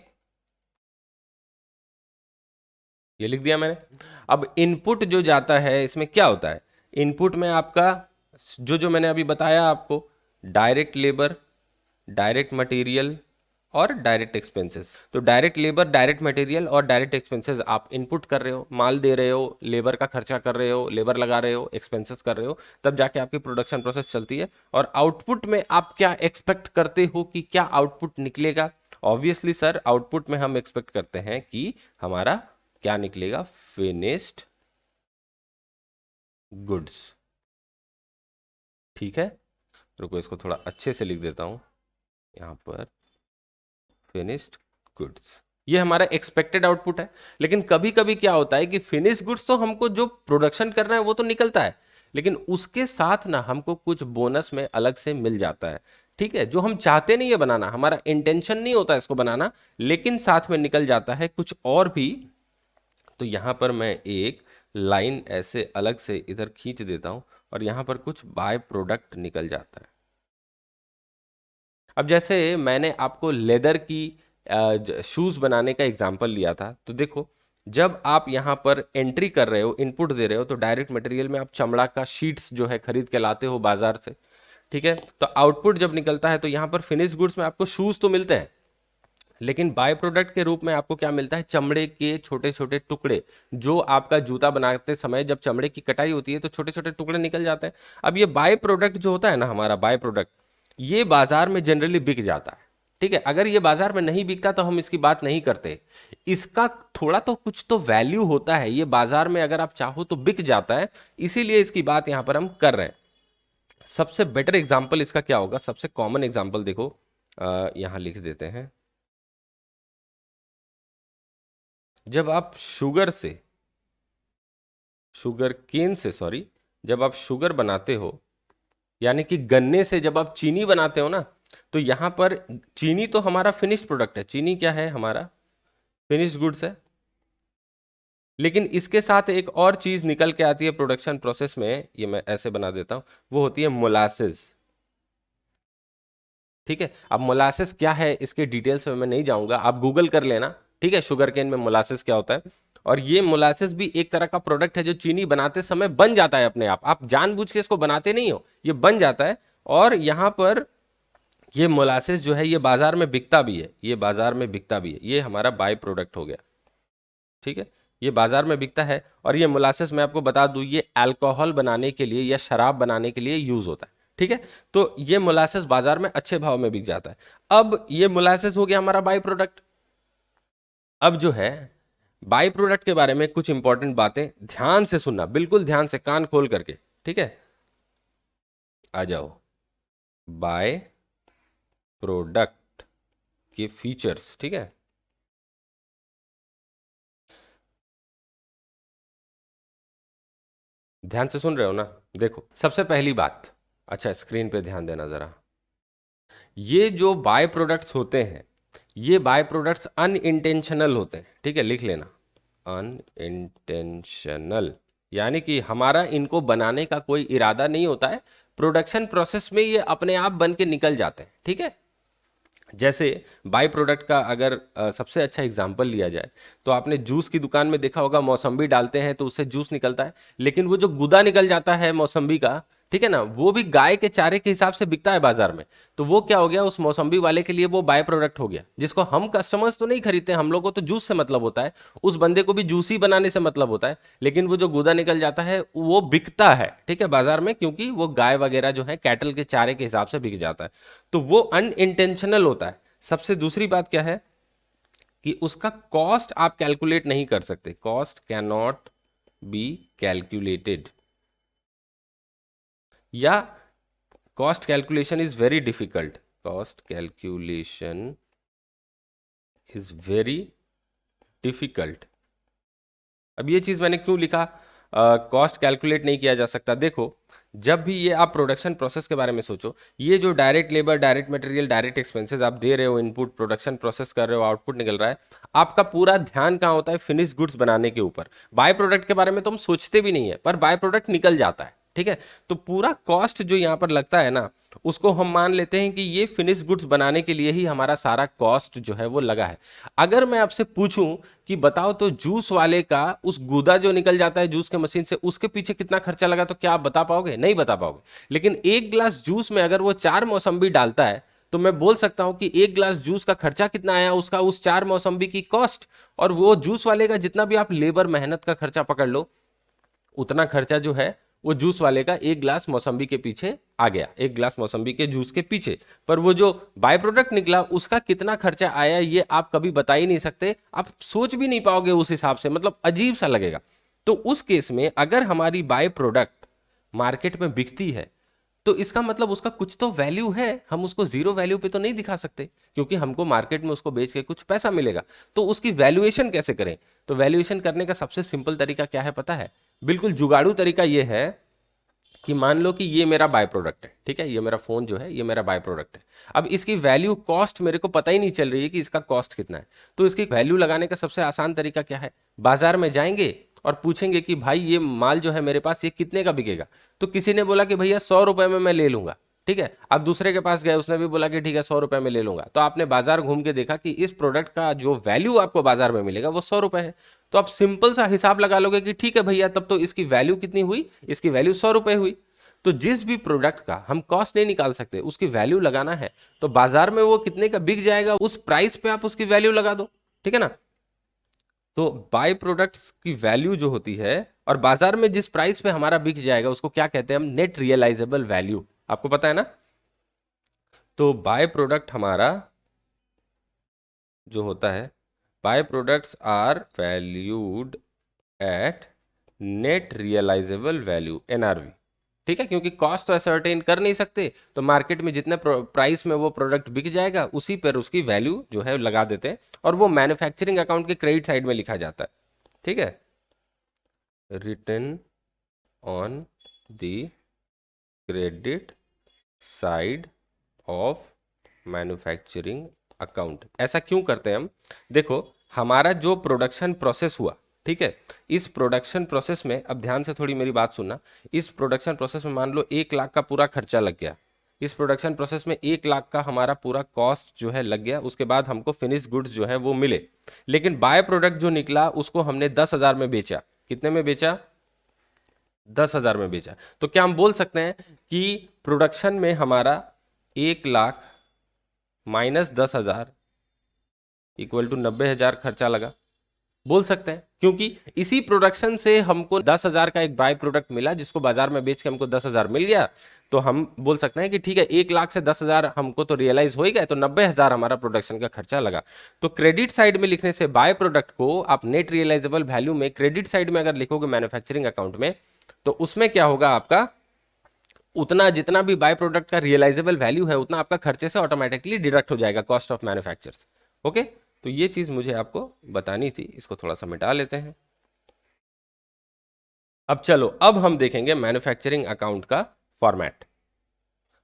ये लिख दिया मैंने। अब इनपुट जो जाता है इसमें क्या होता है, इनपुट में आपका जो जो मैंने अभी बताया आपको, डायरेक्ट लेबर, डायरेक्ट मटेरियल और डायरेक्ट एक्सपेंसेस। तो डायरेक्ट लेबर, डायरेक्ट मटेरियल और डायरेक्ट एक्सपेंसेस आप इनपुट कर रहे हो, माल दे रहे हो, लेबर का खर्चा कर रहे हो, लेबर लगा रहे हो, एक्सपेंसेस कर रहे हो, तब जाके आपकी प्रोडक्शन प्रोसेस चलती है। और आउटपुट में आप क्या एक्सपेक्ट करते हो कि क्या आउटपुट निकलेगा। ऑब्वियसली सर, आउटपुट में हम एक्सपेक्ट करते हैं कि हमारा क्या निकलेगा, फिनिश्ड गुड्स। ठीक है, रुको इसको थोड़ा अच्छे से लिख देता हूं यहां पर, फिनिश्ड गुड्स, ये हमारा एक्सपेक्टेड आउटपुट है। लेकिन कभी कभी क्या होता है कि फिनिश गुड्स तो हमको जो प्रोडक्शन करना है वो तो निकलता है, लेकिन उसके साथ ना हमको कुछ बोनस में अलग से मिल जाता है। ठीक है, जो हम चाहते नहीं है बनाना, हमारा इंटेंशन नहीं होता इसको बनाना, लेकिन साथ में निकल जाता है कुछ और भी। तो यहां पर मैं एक लाइन ऐसे अलग से इधर खींच देता हूं और यहां पर कुछ बाय प्रोडक्ट निकल जाता है। अब जैसे मैंने आपको लेदर की शूज बनाने का एग्जांपल लिया था, तो देखो, जब आप यहां पर एंट्री कर रहे हो, इनपुट दे रहे हो, तो डायरेक्ट मटेरियल में आप चमड़ा का शीट्स जो है खरीद के लाते हो बाजार से। ठीक है, तो आउटपुट जब निकलता है तो यहां पर फिनिश गुड्स में आपको शूज तो मिलते हैं, लेकिन बाय प्रोडक्ट के रूप में आपको क्या मिलता है, चमड़े के छोटे छोटे टुकड़े। जो आपका जूता बनाते समय जब चमड़े की कटाई होती है तो छोटे छोटे टुकड़े निकल जाते हैं। अब ये बाय प्रोडक्ट जो होता है ना, हमारा बाय प्रोडक्ट, ये बाजार में जनरली बिक जाता है। ठीक है, अगर ये बाजार में नहीं बिकता तो हम इसकी बात नहीं करते। इसका थोड़ा तो कुछ तो वैल्यू होता है, ये बाजार में अगर आप चाहो तो बिक जाता है, इसीलिए इसकी बात यहां पर हम कर रहे हैं। सबसे बेटर एग्जाम्पल इसका क्या होगा, सबसे कॉमन एग्जाम्पल देखो, यहां लिख देते हैं। जब आप शुगर केन से, सॉरी, जब आप शुगर बनाते हो, यानी कि गन्ने से जब आप चीनी बनाते हो ना, तो यहां पर चीनी तो हमारा फिनिश्ड प्रोडक्ट है, चीनी क्या है, हमारा फिनिश्ड गुड्स है। लेकिन इसके साथ एक और चीज निकल के आती है प्रोडक्शन प्रोसेस में, ये मैं ऐसे बना देता हूं, वो होती है मोलासेस। ठीक है, अब मोलासेस क्या है इसके डिटेल्स में मैं नहीं जाऊंगा, आप गूगल कर लेना। ठीक है, शुगर केन में मोलासेस क्या होता है। और ये मोलासेस भी एक तरह का प्रोडक्ट है जो चीनी बनाते समय बन जाता है अपने आप जानबूझ के इसको बनाते नहीं हो, ये बन जाता है। और यहां पर ये मोलासेस जो है ये बाजार में बिकता भी है, ये बाजार में बिकता भी है, ये हमारा बाय प्रोडक्ट हो गया। ठीक है, ये बाजार में बिकता है। और ये मोलासेस मैं आपको बता दूं, ये अल्कोहल बनाने के लिए या शराब बनाने के लिए यूज होता है। ठीक है, तो ये मोलासेस बाजार में अच्छे भाव में बिक जाता है। अब ये मोलासेस हो गया हमारा बाय प्रोडक्ट। अब जो है बाय प्रोडक्ट के बारे में कुछ इंपॉर्टेंट बातें ध्यान से सुनना, बिल्कुल ध्यान से कान खोल करके। ठीक है, आ जाओ, बाय प्रोडक्ट के फीचर्स। ठीक है, ध्यान से सुन रहे हो ना। देखो, सबसे पहली बात, अच्छा स्क्रीन पे ध्यान देना जरा, ये जो बाय प्रोडक्ट्स होते हैं, ये बाय प्रोडक्ट्स अनइंटेंशनल होते हैं। ठीक है, लिख लेना, अनइंटेंशनल, यानी कि हमारा इनको बनाने का कोई इरादा नहीं होता है, प्रोडक्शन प्रोसेस में ये अपने आप बन के निकल जाते हैं। ठीक है, जैसे बाय प्रोडक्ट का अगर सबसे अच्छा एग्जांपल लिया जाए, तो आपने जूस की दुकान में देखा होगा, मौसम्बी डालते हैं तो उससे जूस निकलता है, लेकिन वो जो गुदा निकल जाता है मौसम्बी का, ठीक है ना, वो भी गाय के चारे के हिसाब से बिकता है बाजार में। तो वो क्या हो गया, उस मौसम्बी वाले के लिए वो बाय प्रोडक्ट हो गया, जिसको हम कस्टमर्स तो नहीं खरीदते, हम लोग को तो जूस से मतलब होता है, उस बंदे को भी जूस ही बनाने से मतलब होता है, लेकिन वो जो गुदा निकल जाता है वो बिकता है। ठीक है, बाजार में, क्योंकि वो गाय वगैरह जो है कैटल के चारे के हिसाब से बिक जाता है, तो वो अनइंटेंशनल होता है। सबसे दूसरी बात क्या है कि उसका कॉस्ट आप कैलकुलेट नहीं कर सकते, cost can not be calculated, या cost calculation is very difficult, cost calculation is very difficult. अब ये चीज मैंने क्यों लिखा, कॉस्ट कैलकुलेट नहीं किया जा सकता, देखो, जब भी ये आप प्रोडक्शन प्रोसेस के बारे में सोचो, ये जो direct labour, direct material, direct expenses आप दे रहे हो, इनपुट प्रोडक्शन प्रोसेस कर रहे हो, आउटपुट निकल रहा है, आपका पूरा ध्यान कहाँ होता है? फिनिश गुड्स बनाने के ऊपर। बाय प्रोडक्ट के बारे में तो हम सोचते भी नहीं है, पर बाय प्रोडक्ट निकल जाता है, ठीक है। तो पूरा कॉस्ट जो यहाँ पर लगता है ना, उसको हम मान लेते हैं कि ये फिनिश गुड्स बनाने के लिए ही हमारा सारा कॉस्ट जो है वो लगा है। अगर मैं आपसे पूछूं कि बताओ तो जूस वाले का उस गूदा जो निकल जाता है जूस के मशीन से, उसके पीछे कितना खर्चा लगा, तो क्या आप बता पाओगे? नहीं बता पाओगे। लेकिन एक ग्लास जूस में अगर वो 4 मौसम्बी डालता है, तो मैं बोल सकता हूं कि एक ग्लास जूस का खर्चा कितना आया, उसका उस 4 मौसम्बी की कॉस्ट, और वो जूस वाले का जितना भी आप लेबर मेहनत का खर्चा पकड़ लो, उतना खर्चा जो है वो जूस वाले का एक ग्लास मौसम्बी के पीछे आ गया, एक ग्लास मौसम्बी के जूस के पीछे। पर वो जो बाय प्रोडक्ट निकला उसका कितना खर्चा आया ये आप कभी बता ही नहीं सकते, आप सोच भी नहीं पाओगे उस हिसाब से, मतलब अजीब सा लगेगा। तो उस केस में अगर हमारी बाय प्रोडक्ट मार्केट में बिकती है, तो इसका मतलब उसका कुछ तो वैल्यू है, हम उसको जीरो वैल्यू पे तो नहीं दिखा सकते, क्योंकि हमको मार्केट में उसको बेच के कुछ पैसा मिलेगा। तो उसकी वैल्यूएशन कैसे करें? तो वैल्यूएशन करने का सबसे सिंपल तरीका क्या है पता है? बिल्कुल जुगाड़ू तरीका ये है कि मान लो कि ये मेरा बाय प्रोडक्ट है, ठीक है, ये मेरा फोन जो है ये मेरा बाय प्रोडक्ट है। अब इसकी वैल्यू कॉस्ट मेरे को पता ही नहीं चल रही है कि इसका कॉस्ट कितना है। तो इसकी वैल्यू लगाने का सबसे आसान तरीका क्या है? बाजार में जाएंगे और पूछेंगे कि भाई ये माल जो है मेरे पास ये कितने का बिकेगा। तो किसी ने बोला कि भैया 100 रुपए में मैं ले लूंगा, ठीक है। आप दूसरे के पास गए, उसने भी बोला कि ठीक है 100 रुपए में ले लूंगा। तो आपने बाजार घूम के देखा कि इस प्रोडक्ट का जो वैल्यू आपको बाजार में मिलेगा वो 100 रुपए है। तो आप सिंपल सा हिसाब लगा लोगे कि ठीक है भैया, तब तो इसकी वैल्यू कितनी हुई? इसकी वैल्यू 100 रुपए हुई। तो जिस भी प्रोडक्ट का हम कॉस्ट नहीं निकाल सकते, उसकी वैल्यू लगाना है, तो बाजार में वो कितने का बिक जाएगा उस प्राइस पे आप उसकी वैल्यू लगा दो, ठीक है ना। तो बाय प्रोडक्ट्स की वैल्यू जो होती है और बाजार में जिस प्राइस पे हमारा बिक जाएगा उसको क्या कहते हैं हम? Net realisable value. आपको पता है ना। तो बाय प्रोडक्ट हमारा जो होता है, by products are valued at net realisable value, NRV, ठीक है। क्योंकि कॉस्ट तो असर्टेन कर नहीं सकते, तो मार्केट में जितने प्राइस में वो प्रोडक्ट बिक जाएगा उसी पर उसकी वैल्यू जो है लगा देते हैं, और वो मैन्युफैक्चरिंग अकाउंट के क्रेडिट साइड में लिखा जाता है, ठीक है। Written on the credit side of manufacturing account. ऐसा क्यों करते हैं हम? देखो, हमारा जो प्रोडक्शन प्रोसेस हुआ, ठीक है, इस प्रोडक्शन प्रोसेस में, अब ध्यान से थोड़ी मेरी बात सुनना, इस प्रोडक्शन प्रोसेस में मान लो 1 लाख का पूरा खर्चा लग गया, इस प्रोडक्शन प्रोसेस में 1 लाख का हमारा पूरा कॉस्ट जो है लग गया, उसके बाद हमको फिनिश गुड्स जो है वो मिले। लेकिन बाय प्रोडक्ट जो निकला उसको हमने 10,000 में बेचा। कितने में बेचा? 10,000 में बेचा। तो क्या हम बोल सकते हैं कि प्रोडक्शन में हमारा 1 लाख माइनस 10,000 इक्वल टू 90,000 खर्चा लगा? बोल सकते हैं, क्योंकि इसी प्रोडक्शन से हमको 10,000 का एक बाय प्रोडक्ट मिला जिसको बाजार में बेच के हमको 10,000 मिल गया। तो हम बोल सकते हैं कि ठीक है 1 लाख से 10,000 हमको तो रियलाइज हो ही गए, तो 90,000 हमारा प्रोडक्शन का खर्चा लगा। तो क्रेडिट साइड में लिखने से बाय प्रोडक्ट को आप नेट रियलाइजेबल वैल्यू में क्रेडिट साइड में अगर लिखोगे मैन्युफैक्चरिंग अकाउंट में, तो उसमें क्या होगा आपका, उतना जितना भी बाय प्रोडक्ट का रियलाइजेबल वैल्यू है उतना आपका खर्चे से ऑटोमेटिकली डिडक्ट हो जाएगा, कॉस्ट ऑफ मैन्युफैक्चर्स। ओके, तो ये चीज मुझे आपको बतानी थी, इसको थोड़ा सा मिटा लेते हैं। अब चलो, अब हम देखेंगे मैन्युफैक्चरिंग अकाउंट का फॉर्मेट।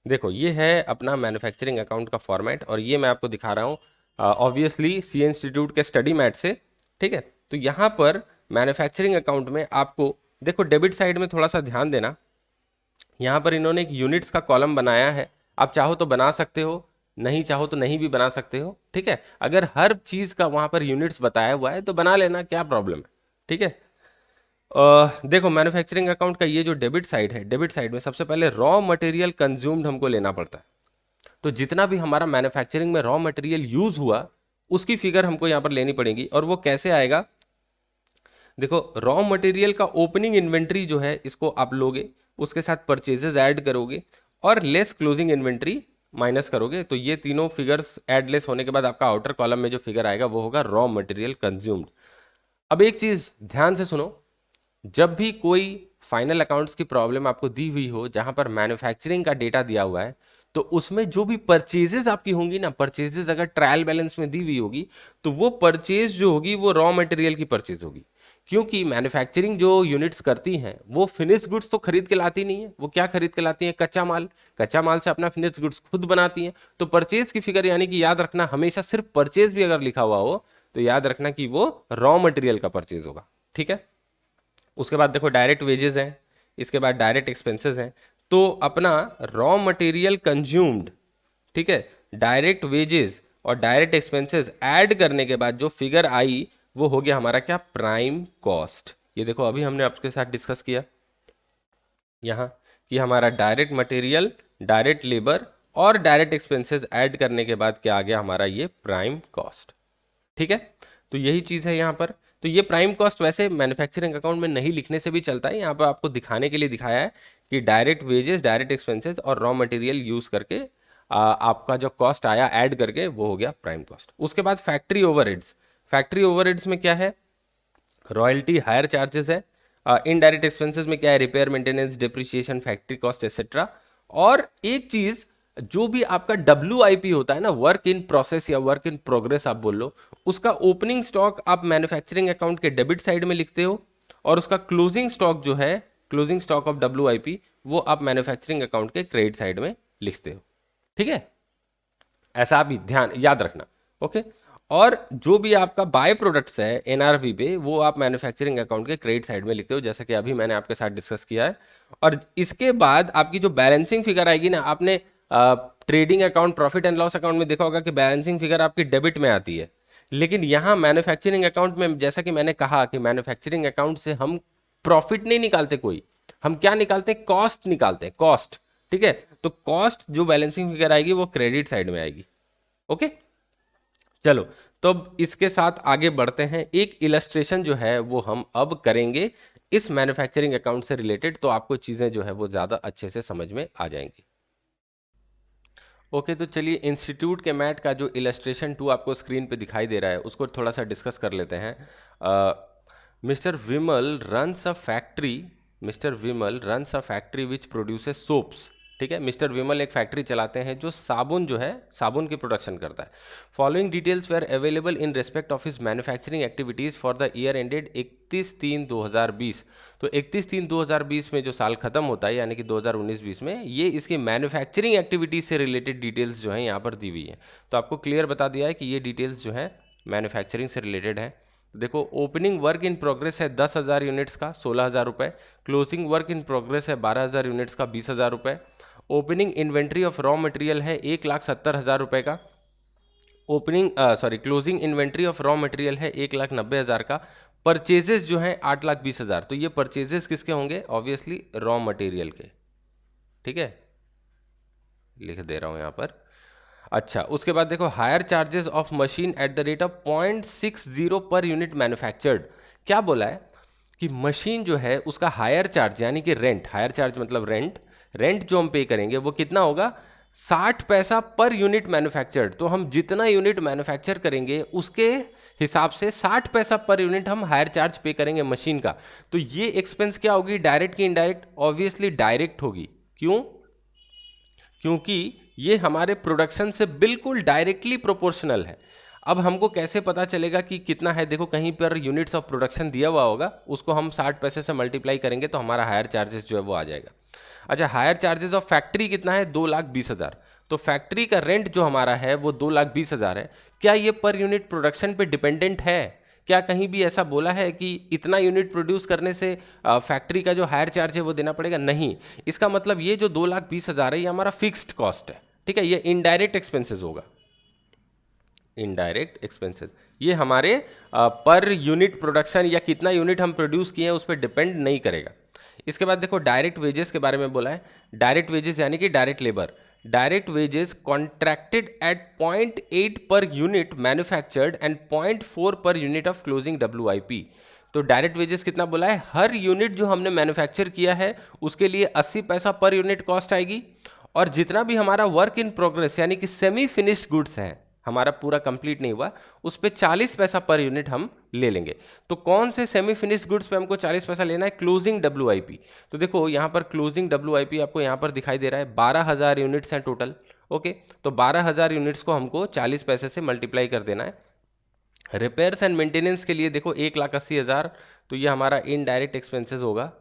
देखो, ये है अपना मैन्युफैक्चरिंग अकाउंट का फॉर्मेट, और ये मैं आपको दिखा रहा हूँ ऑब्वियसली सी इंस्टीट्यूट के स्टडी मैट से, ठीक है। तो यहाँ पर मैन्युफैक्चरिंग अकाउंट में आपको देखो, डेबिट साइड में थोड़ा सा ध्यान देना, यहाँ पर इन्होंने एक यूनिट्स का कॉलम बनाया है। आप चाहो तो बना सकते हो, नहीं चाहो तो नहीं भी बना सकते हो, ठीक है। अगर हर चीज का वहां पर यूनिट्स बताया हुआ है तो बना लेना, क्या प्रॉब्लम है, ठीक है। देखो, मैन्युफैक्चरिंग अकाउंट का ये जो डेबिट साइड है, डेबिट साइड में सबसे पहले रॉ मटेरियल कंज्यूम्ड हमको लेना पड़ता है। तो जितना भी हमारा मैन्युफैक्चरिंग में रॉ मटेरियल यूज हुआ उसकी फिगर हमको यहाँ पर लेनी पड़ेगी। और वो कैसे आएगा? देखो, रॉ मटेरियल का ओपनिंग इन्वेंट्री जो है इसको आप लोगे, उसके साथ परचेजेस ऐड करोगे और लेस क्लोजिंग इन्वेंट्री माइनस करोगे। तो ये तीनों फिगर्स ऐड लेस होने के बाद आपका आउटर कॉलम में जो फिगर आएगा वो होगा रॉ मटेरियल कंज्यूम्ड। अब एक चीज ध्यान से सुनो, जब भी कोई फाइनल अकाउंट्स की प्रॉब्लम आपको दी हुई हो जहां पर मैन्युफैक्चरिंग का डेटा दिया हुआ है, तो उसमें जो भी परचेजेस आपकी होंगी ना, परचेजेस अगर ट्रायल बैलेंस में दी हुई होगी तो वो परचेज जो होगी वो रॉ मटेरियल की परचेज होगी, क्योंकि मैन्युफैक्चरिंग जो यूनिट्स करती हैं वो फिनिश गुड्स तो खरीद के लाती नहीं है, वो क्या खरीद के लाती हैं, कच्चा माल। कच्चा माल से अपना फिनिश गुड्स खुद बनाती हैं। तो परचेज की फिगर यानी कि याद रखना हमेशा सिर्फ परचेज भी अगर लिखा हुआ हो तो याद रखना कि वो रॉ मटेरियल का परचेज होगा, ठीक है। उसके बाद देखो डायरेक्ट वेजेस हैं, इसके बाद डायरेक्ट एक्सपेंसेस हैं। तो अपना रॉ मटेरियल कंज्यूम्ड, ठीक है, डायरेक्ट वेजेस और डायरेक्ट एक्सपेंसेस ऐड करने के बाद जो फिगर आई वो हो गया हमारा क्या, प्राइम कॉस्ट। ये देखो अभी हमने आपके साथ डिस्कस किया यहाँ कि हमारा डायरेक्ट मटेरियल, डायरेक्ट लेबर और डायरेक्ट एक्सपेंसेस ऐड करने के बाद क्या आ गया हमारा, ये प्राइम कॉस्ट, ठीक है। तो यही चीज़ है यहाँ पर। तो ये प्राइम कॉस्ट वैसे मैन्युफैक्चरिंग अकाउंट में नहीं लिखने से भी चलता है, यहाँ पर आपको दिखाने के लिए दिखाया है कि डायरेक्ट वेजेस, डायरेक्ट एक्सपेंसेस और रॉ मटेरियल यूज करके आपका जो कॉस्ट आया ऐड करके वो हो गया प्राइम कॉस्ट। उसके बाद फैक्ट्री ओवरहेड्स। फैक्ट्री ओवरहेड्स में क्या है, रॉयल्टी, हायर चार्जेस है। इनडायरेक्ट एक्सपेंसेस में क्या है, repair, maintenance, depreciation, factory cost etcetera. और एक चीज जो भी आपका WIP होता है ना, वर्क इन प्रोसेस या वर्क इन प्रोग्रेस आप बोल लो, उसका ओपनिंग स्टॉक आप मैन्युफैक्चरिंग अकाउंट के डेबिट साइड में लिखते हो और उसका क्लोजिंग स्टॉक जो है, क्लोजिंग स्टॉक ऑफ WIP, वो आप मैन्युफैक्चरिंग अकाउंट के क्रेडिट साइड में लिखते हो, ठीक है। ऐसा आप ध्यान याद रखना, ओके। और जो भी आपका बाय प्रोडक्ट्स है NRV पे, वो आप मैन्युफैक्चरिंग अकाउंट के क्रेडिट साइड में लिखते हो, जैसा कि अभी मैंने आपके साथ डिस्कस किया है। और इसके बाद आपकी जो बैलेंसिंग फिगर आएगी ना, आपने trading account, profit and loss account में देखा होगा कि बैलेंसिंग फिगर आपकी डेबिट में आती है। लेकिन यहाँ मैन्युफैक्चरिंग अकाउंट में, जैसा कि मैंने कहा कि मैन्युफैक्चरिंग अकाउंट से हम प्रॉफिट नहीं निकालते कोई, हम क्या निकालते हैं, कॉस्ट निकालते हैं, कॉस्ट, ठीक है। तो कॉस्ट जो बैलेंसिंग फिगर आएगी वो क्रेडिट साइड में आएगी, ओके। चलो, तो अब इसके साथ आगे बढ़ते हैं। एक इलस्ट्रेशन जो है वो हम अब करेंगे इस मैन्युफैक्चरिंग अकाउंट से रिलेटेड, तो आपको चीज़ें जो है वो ज़्यादा अच्छे से समझ में आ जाएंगी। ओके, तो चलिए इंस्टीट्यूट के मैट का जो इलस्ट्रेशन 2 आपको स्क्रीन पे दिखाई दे रहा है उसको थोड़ा सा डिस्कस कर लेते हैं। Mister Vimal runs a factory, mister Vimal runs a factory which produces soaps, ठीक है। मिस्टर विमल एक फैक्ट्री चलाते हैं जो साबुन जो है, साबुन की प्रोडक्शन करता है। Following details were available in respect of his manufacturing activities for the year ended 31/3/2020। तो 31/3/2020 में जो साल खत्म होता है यानी कि 2019-20 में, ये इसकी मैन्युफैक्चरिंग एक्टिविटीज से रिलेटेड डिटेल्स जो हैं यहाँ पर दी हुई हैं। तो आपको क्लियर बता दिया है कि ये डिटेल्स जो है मैन्युफैक्चरिंग से रिलेटेड है। देखो, ओपनिंग वर्क इन प्रोग्रेस है 10,000 यूनिट्स का 16,000 रुपये, क्लोजिंग वर्क इन प्रोग्रेस है 12,000 यूनिट्स का 20,000 रुपये, opening inventory of raw material है 1,70,000 रुपये का, opening closing inventory of raw material है 1,90,000 का, परचेजेस जो है 8,20,000। तो ये परचेजेस किसके होंगे, ऑब्वियसली रॉ मटेरियल के, ठीक है, लिख दे रहा हूं यहां पर। अच्छा, उसके बाद देखो higher charges of machine at the rate of 0.60 पर यूनिट मैन्युफैक्चर्ड। क्या बोला है कि मशीन जो है उसका हायर चार्ज यानी कि रेंट, हायर चार्ज मतलब रेंट, रेंट जो हम पे करेंगे वो कितना होगा, 60 पैसा पर यूनिट मैन्युफैक्चर्ड। तो हम जितना यूनिट मैन्युफैक्चर करेंगे उसके हिसाब से 60 पैसा पर यूनिट हम हायर चार्ज पे करेंगे मशीन का। तो ये एक्सपेंस क्या होगी, डायरेक्ट की इनडायरेक्ट, ऑब्वियसली डायरेक्ट होगी। क्यों, क्योंकि ये हमारे प्रोडक्शन से बिल्कुल डायरेक्टली प्रोपोर्शनल है। अब हमको कैसे पता चलेगा कि कितना है, देखो कहीं पर यूनिट्स ऑफ प्रोडक्शन दिया हुआ होगा, उसको हम 60 पैसे से मल्टीप्लाई करेंगे तो हमारा हायर चार्जेस जो है वो आ जाएगा। अच्छा, हायर चार्जेस ऑफ फैक्ट्री कितना है, 2,20,000। तो फैक्ट्री का रेंट जो हमारा है वो 2,20,000 है। क्या ये पर यूनिट प्रोडक्शन पे डिपेंडेंट है, क्या कहीं भी ऐसा बोला है कि इतना यूनिट प्रोड्यूस करने से फैक्ट्री का जो हायर चार्ज है वो देना पड़ेगा, नहीं। इसका मतलब ये जो 2,20,000 है ये हमारा फिक्स्ड कॉस्ट है, ठीक है। ये इनडायरेक्ट एक्सपेंसेस होगा, इनडायरेक्ट एक्सपेंसेस, ये हमारे पर यूनिट प्रोडक्शन या कितना यूनिट हम प्रोड्यूस किए हैं उस पर डिपेंड नहीं करेगा। इसके बाद देखो डायरेक्ट वेजेस के बारे में बोला है। डायरेक्ट वेजेस यानी कि direct labour, direct wages contracted at 0.8 per unit manufactured and 0.4 per unit of closing WIP। तो डायरेक्ट वेजेस कितना बोला है, हर यूनिट जो हमने मैन्युफैक्चर किया है उसके लिए 80 पैसा पर यूनिट कॉस्ट आएगी, और जितना भी हमारा वर्क इन प्रोग्रेस यानी कि सेमी फिनिश्ड गुड्स हैं, हमारा पूरा कंप्लीट नहीं हुआ, उस पे 40 पैसा पर यूनिट हम ले लेंगे। तो कौन से सेमी फिनिश्ड गुड्स पे हमको 40 पैसा लेना है, क्लोजिंग WIP। तो देखो यहाँ पर क्लोजिंग WIP आपको यहाँ पर दिखाई दे रहा है, 12,000 यूनिट्स हैं टोटल, ओके। तो 12,000 यूनिट्स को हमको 40 पैसे से मल्टीप्लाई कर देना है। रिपेयर्स एंड मेंटेनेंस के लिए देखो 1,80,000, तो ये हमारा इनडायरेक्ट एक्सपेंसेस होगा,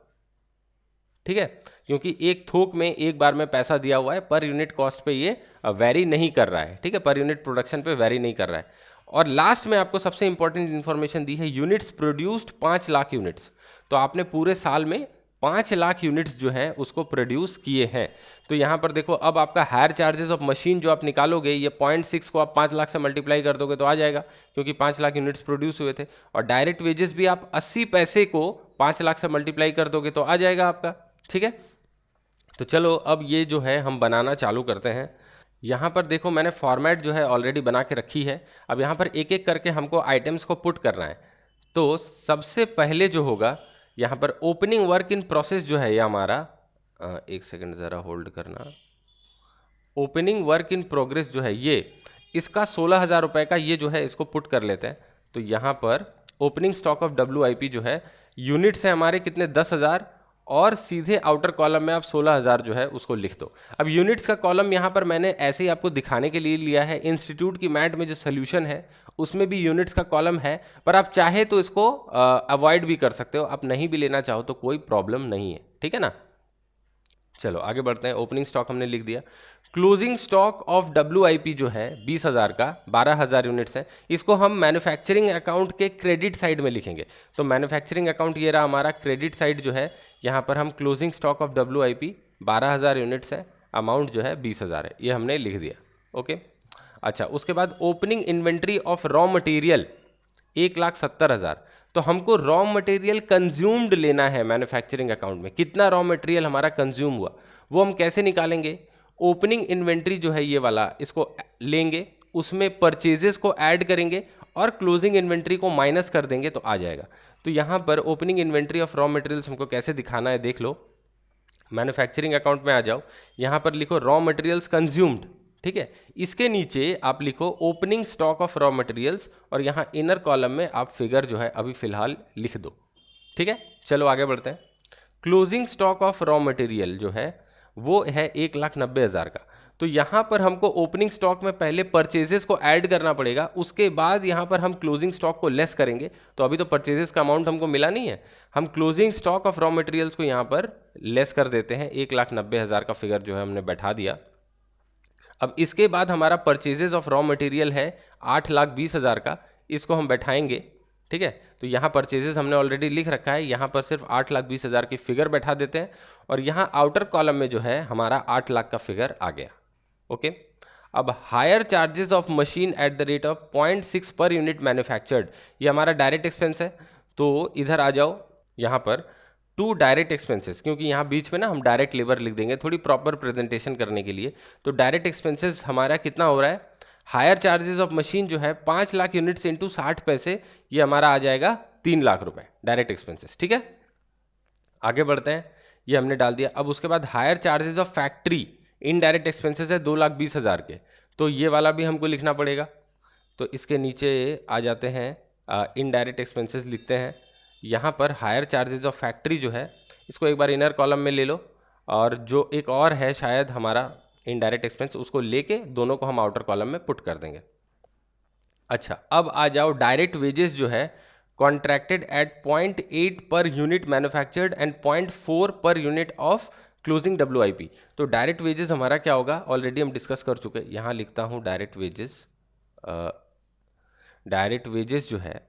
ठीक है, क्योंकि एक थोक में एक बार में पैसा दिया हुआ है, पर यूनिट कॉस्ट पे ये वेरी नहीं कर रहा है, ठीक है, पर यूनिट प्रोडक्शन पे वेरी नहीं कर रहा है। और लास्ट में आपको सबसे इंपॉर्टेंट इंफॉर्मेशन दी है, यूनिट्स प्रोड्यूस्ड 5 लाख यूनिट्स, तो आपने पूरे साल में 5 लाख यूनिट्स जो हैं उसको प्रोड्यूस किए हैं। तो यहाँ पर देखो, अब आपका हायर चार्जेस ऑफ मशीन जो आप निकालोगे, ये 0.6 को आप 5 लाख से मल्टीप्लाई कर दोगे तो आ जाएगा, क्योंकि 5 लाख यूनिट्स प्रोड्यूस हुए थे। और डायरेक्ट वेजेस भी आप 80 पैसे को 5 लाख से मल्टीप्लाई कर दोगे तो आ जाएगा आपका, ठीक है। तो चलो अब ये जो है हम बनाना चालू करते हैं। यहाँ पर देखो मैंने फॉर्मेट जो है ऑलरेडी बना के रखी है। अब यहाँ पर एक एक करके हमको आइटम्स को पुट करना है। तो सबसे पहले जो होगा यहाँ पर ओपनिंग वर्क इन प्रोसेस जो है ये हमारा, एक सेकंड ज़रा होल्ड करना, ओपनिंग वर्क इन प्रोग्रेस जो है ये, इसका 16,000 रुपये का ये जो है इसको पुट कर लेते हैं। तो यहाँ पर ओपनिंग स्टॉक ऑफ WIP जो है, यूनिट्स है हमारे कितने, 10,000, और सीधे आउटर कॉलम में आप 16,000 जो है उसको लिख दो। अब यूनिट्स का कॉलम यहाँ पर मैंने ऐसे ही आपको दिखाने के लिए लिया है। इंस्टीट्यूट की मैट में जो सोल्यूशन है उसमें भी यूनिट्स का कॉलम है, पर आप चाहे तो इसको अवॉइड भी कर सकते हो, आप नहीं भी लेना चाहो तो कोई प्रॉब्लम नहीं है, ठीक है ना। चलो आगे बढ़ते हैं। ओपनिंग स्टॉक हमने लिख दिया। क्लोजिंग स्टॉक ऑफ WIP जो है 20,000 का, 12,000 यूनिट्स है, इसको हम मैन्युफैक्चरिंग अकाउंट के क्रेडिट साइड में लिखेंगे। तो मैन्युफैक्चरिंग अकाउंट ये रहा हमारा, क्रेडिट साइड जो है यहाँ पर हम closing stock of WIP 12,000 units है, अमाउंट जो है 20,000 है, ये हमने लिख दिया, ओके। अच्छा, उसके बाद opening inventory of raw material 1,70,000, तो हमको रॉ मटेरियल कंज्यूम्ड लेना है मैन्युफैक्चरिंग अकाउंट में, कितना रॉ मटेरियल हमारा कंज्यूम हुआ वो हम कैसे निकालेंगे। ओपनिंग इन्वेंट्री जो है ये वाला, इसको लेंगे, उसमें परचेजेस को ऐड करेंगे और क्लोजिंग इन्वेंट्री को माइनस कर देंगे तो आ जाएगा। तो यहाँ पर opening inventory of raw materials हमको कैसे दिखाना है देख लो। मैन्युफैक्चरिंग अकाउंट में आ जाओ, यहाँ पर लिखो रॉ मटेरियल्स कंज्यूम्ड, ठीक है। इसके नीचे आप लिखो opening stock of raw materials, और यहाँ इनर कॉलम में आप फिगर जो है अभी फिलहाल लिख दो, ठीक है। चलो आगे बढ़ते हैं। Closing stock of raw material जो है वो है 1,90,000 का। तो यहाँ पर हमको ओपनिंग स्टॉक में पहले परचेजेस को ऐड करना पड़ेगा, उसके बाद यहाँ पर हम क्लोजिंग स्टॉक को लेस करेंगे। तो अभी तो परचेजेस का अमाउंट हमको मिला नहीं है, हम closing stock of raw materials को यहाँ पर लेस कर देते हैं। 1,90,000 का फिगर जो है हमने बैठा दिया। अब इसके बाद हमारा परचेजेस ऑफ रॉ मटेरियल है 8,20,000 का, इसको हम बैठाएंगे, ठीक है। तो यहाँ परचेजेस हमने ऑलरेडी लिख रखा है, यहाँ पर सिर्फ 8,20,000 की फिगर बैठा देते हैं, और यहाँ आउटर कॉलम में जो है हमारा 8 लाख का फिगर आ गया, ओके। अब higher charges of machine at the rate of 0.6 पर यूनिट मैन्युफैक्चर्ड, ये हमारा डायरेक्ट एक्सपेंस है। तो इधर आ जाओ, यहाँ पर टू डायरेक्ट एक्सपेंसेस, क्योंकि यहाँ बीच में ना हम डायरेक्ट लेबर लिख देंगे थोड़ी प्रॉपर प्रेजेंटेशन करने के लिए। तो डायरेक्ट एक्सपेंसेस हमारा कितना हो रहा है, हायर चार्जेस ऑफ मशीन जो है 5 लाख यूनिट्स इंटू 60 पैसे, ये हमारा आ जाएगा 3 लाख रुपए डायरेक्ट एक्सपेंसेस, ठीक है। आगे बढ़ते हैं, ये हमने डाल दिया। अब उसके बाद higher charges of factory indirect expenses है 2,20,000 के, तो ये वाला भी हमको लिखना पड़ेगा। तो इसके नीचे आ जाते हैं, इनडायरेक्ट एक्सपेंसेस लिखते हैं। यहाँ पर हायर चार्जेस ऑफ फैक्ट्री जो है इसको एक बार इनर कॉलम में ले लो, और जो एक और है शायद हमारा इनडायरेक्ट एक्सपेंस, उसको लेके दोनों को हम आउटर कॉलम में पुट कर देंगे। अच्छा, अब आ जाओ डायरेक्ट वेजेस जो है contracted at 0.8 per unit manufactured and 0.4 per unit of closing WIP। तो डायरेक्ट वेजेस हमारा क्या होगा, ऑलरेडी हम डिस्कस कर चुके हैं। यहाँ लिखता हूँ डायरेक्ट वेजेस। डायरेक्ट वेजेस जो है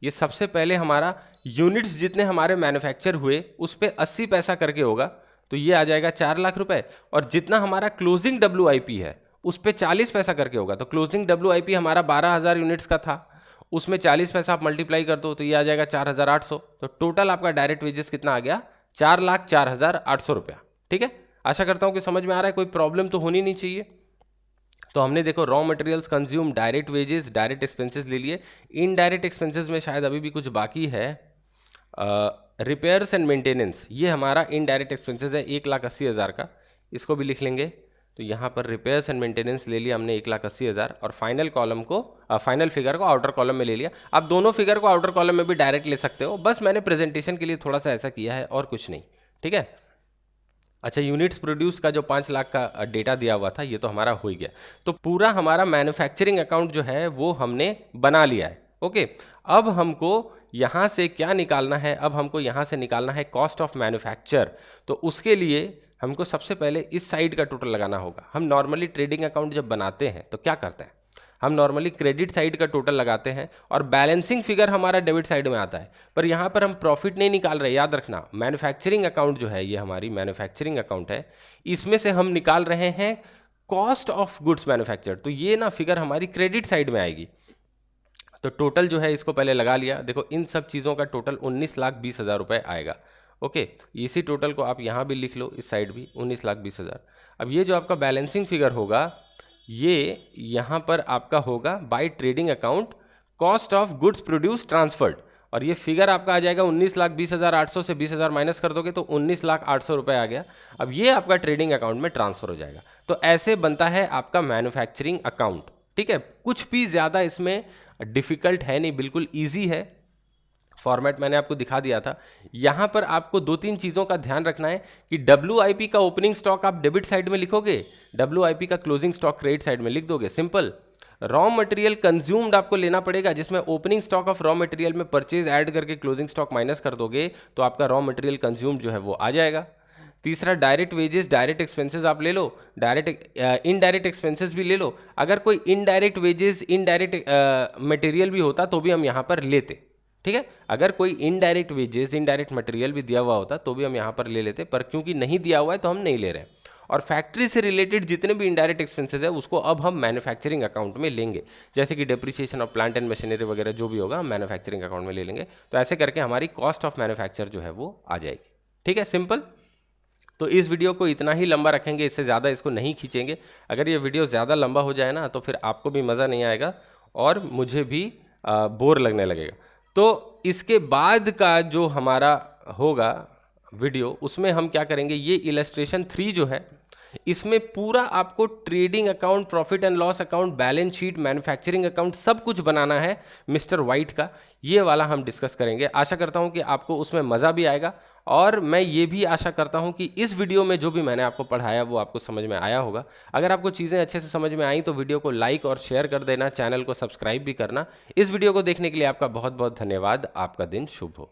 ये सबसे पहले हमारा यूनिट्स जितने हमारे मैन्युफैक्चर हुए उस पर 80 पैसा करके होगा, तो ये आ जाएगा 4 लाख रुपए। और जितना हमारा क्लोजिंग WIP है उस पर 40 पैसा करके होगा, तो क्लोजिंग WIP हमारा 12,000 यूनिट्स का था, उसमें 40 पैसा आप मल्टीप्लाई कर दो तो ये आ जाएगा 4,800। तो टोटल आपका डायरेक्ट वेजेस कितना आ गया, 4,04,800 रुपया, ठीक है। आशा करता हूँ कि समझ में आ रहा है, कोई प्रॉब्लम तो होनी नहीं चाहिए। तो हमने देखो raw materials consume, direct wages, direct expenses ले लिए। इनडायरेक्ट एक्सपेंसेस में शायद अभी भी कुछ बाकी है, रिपेयर्स एंड मेंटेनेंस, ये हमारा इनडायरेक्ट एक्सपेंसेस है 1,80,000 का, इसको भी लिख लेंगे। तो यहाँ पर रिपेयर्स एंड मेंटेनेंस ले लिया हमने 1,80,000, और फाइनल कॉलम को फाइनल फिगर को आउटर कॉलम में ले लिया। आप दोनों फिगर को आउटर कॉलम में भी डायरेक्ट ले सकते हो, बस मैंने प्रेजेंटेशन के लिए थोड़ा सा ऐसा किया है और कुछ नहीं, ठीक है। अच्छा, यूनिट्स प्रोड्यूस का जो 5 लाख का डेटा दिया हुआ था ये तो हमारा हो ही गया। तो पूरा हमारा मैन्युफैक्चरिंग अकाउंट जो है वो हमने बना लिया है, ओके, अब हमको यहाँ से क्या निकालना है, अब हमको यहाँ से निकालना है कॉस्ट ऑफ मैन्युफैक्चर। तो उसके लिए हमको सबसे पहले इस साइड का टोटल लगाना होगा। हम नॉर्मली ट्रेडिंग अकाउंट जब बनाते हैं तो क्या करते हैं, हम नॉर्मली क्रेडिट साइड का टोटल लगाते हैं और बैलेंसिंग फिगर हमारा डेबिट साइड में आता है, पर यहाँ पर हम प्रॉफिट नहीं निकाल रहे। याद रखना, मैन्युफैक्चरिंग अकाउंट जो है, ये हमारी मैन्युफैक्चरिंग अकाउंट है, इसमें से हम निकाल रहे हैं कॉस्ट ऑफ गुड्स मैन्युफैक्चर्ड। तो ये ना फिगर हमारी क्रेडिट साइड में आएगी। तो टोटल जो है इसको पहले लगा लिया। देखो इन सब चीज़ों का टोटल 19,20,000 रुपये आएगा। ओके, इसी टोटल को आप यहाँ भी लिख लो, इस साइड भी 19,20,000। अब ये जो आपका बैलेंसिंग फिगर होगा, ये यहाँ पर आपका होगा by trading account cost of goods produce transferred, और ये फिगर आपका आ जाएगा 19,20,800 से 20,000 माइनस कर दोगे तो 19,800 रुपये आ गया। अब ये आपका ट्रेडिंग अकाउंट में ट्रांसफर हो जाएगा। तो ऐसे बनता है आपका मैन्युफैक्चरिंग अकाउंट। ठीक है, कुछ भी ज़्यादा इसमें डिफिकल्ट है नहीं, बिल्कुल ईजी है। फॉर्मेट मैंने आपको दिखा दिया था। यहाँ पर आपको 2-3 चीज़ों का ध्यान रखना है कि WIP का ओपनिंग स्टॉक आप डेबिट साइड में लिखोगे, WIP का क्लोजिंग स्टॉक क्रेडिट साइड में लिख दोगे, सिंपल। रॉ मटेरियल कंज्यूम्ड आपको लेना पड़ेगा, जिसमें opening stock of raw material में परचेज ऐड करके क्लोजिंग स्टॉक माइनस कर दोगे तो आपका रॉ मटेरियल कंज्यूम्ड जो है वो आ जाएगा। तीसरा, डायरेक्ट वेजेस, डायरेक्ट एक्सपेंसेस आप ले लो, डायरेक्ट इनडायरेक्ट एक्सपेंसेस भी ले लो। अगर कोई इनडायरेक्ट वेजेस, इनडायरेक्ट मटेरियल भी होता तो भी हम यहाँ पर लेते। ठीक है, अगर कोई इनडायरेक्ट वेजेस, इनडायरेक्ट मटेरियल भी दिया हुआ होता तो भी हम यहाँ पर ले लेते, पर क्योंकि नहीं दिया हुआ है तो हम नहीं ले रहे हैं। और फैक्ट्री से रिलेटेड जितने भी इनडायरेक्ट एक्सपेंसेस है उसको अब हम मैन्युफैक्चरिंग अकाउंट में लेंगे, जैसे कि depreciation of plant and machinery वगैरह जो भी होगा हम मैन्युफैक्चरिंग अकाउंट में ले लेंगे। तो ऐसे करके हमारी कॉस्ट ऑफ मैन्युफैक्चर जो है वो आ जाएगी। ठीक है, सिंपल। तो इस वीडियो को इतना ही लंबा रखेंगे, इससे ज़्यादा इसको नहीं खींचेंगे। अगर ये वीडियो ज़्यादा लंबा हो जाए ना तो फिर आपको भी मज़ा नहीं आएगा और मुझे भी बोर लगने लगेगा। तो इसके बाद का जो हमारा होगा वीडियो, उसमें हम क्या करेंगे, ये इलस्ट्रेशन 3 जो है इसमें पूरा आपको trading account, profit and loss account, balance sheet, manufacturing account सब कुछ बनाना है मिस्टर वाइट का। ये वाला हम डिस्कस करेंगे। आशा करता हूँ कि आपको उसमें मज़ा भी आएगा, और मैं ये भी आशा करता हूँ कि इस वीडियो में जो भी मैंने आपको पढ़ाया वो आपको समझ में आया होगा। अगर आपको चीज़ें अच्छे से समझ में आई तो वीडियो को लाइक और शेयर कर देना, चैनल को सब्सक्राइब भी करना। इस वीडियो को देखने के लिए आपका बहुत बहुत धन्यवाद। आपका दिन शुभ हो।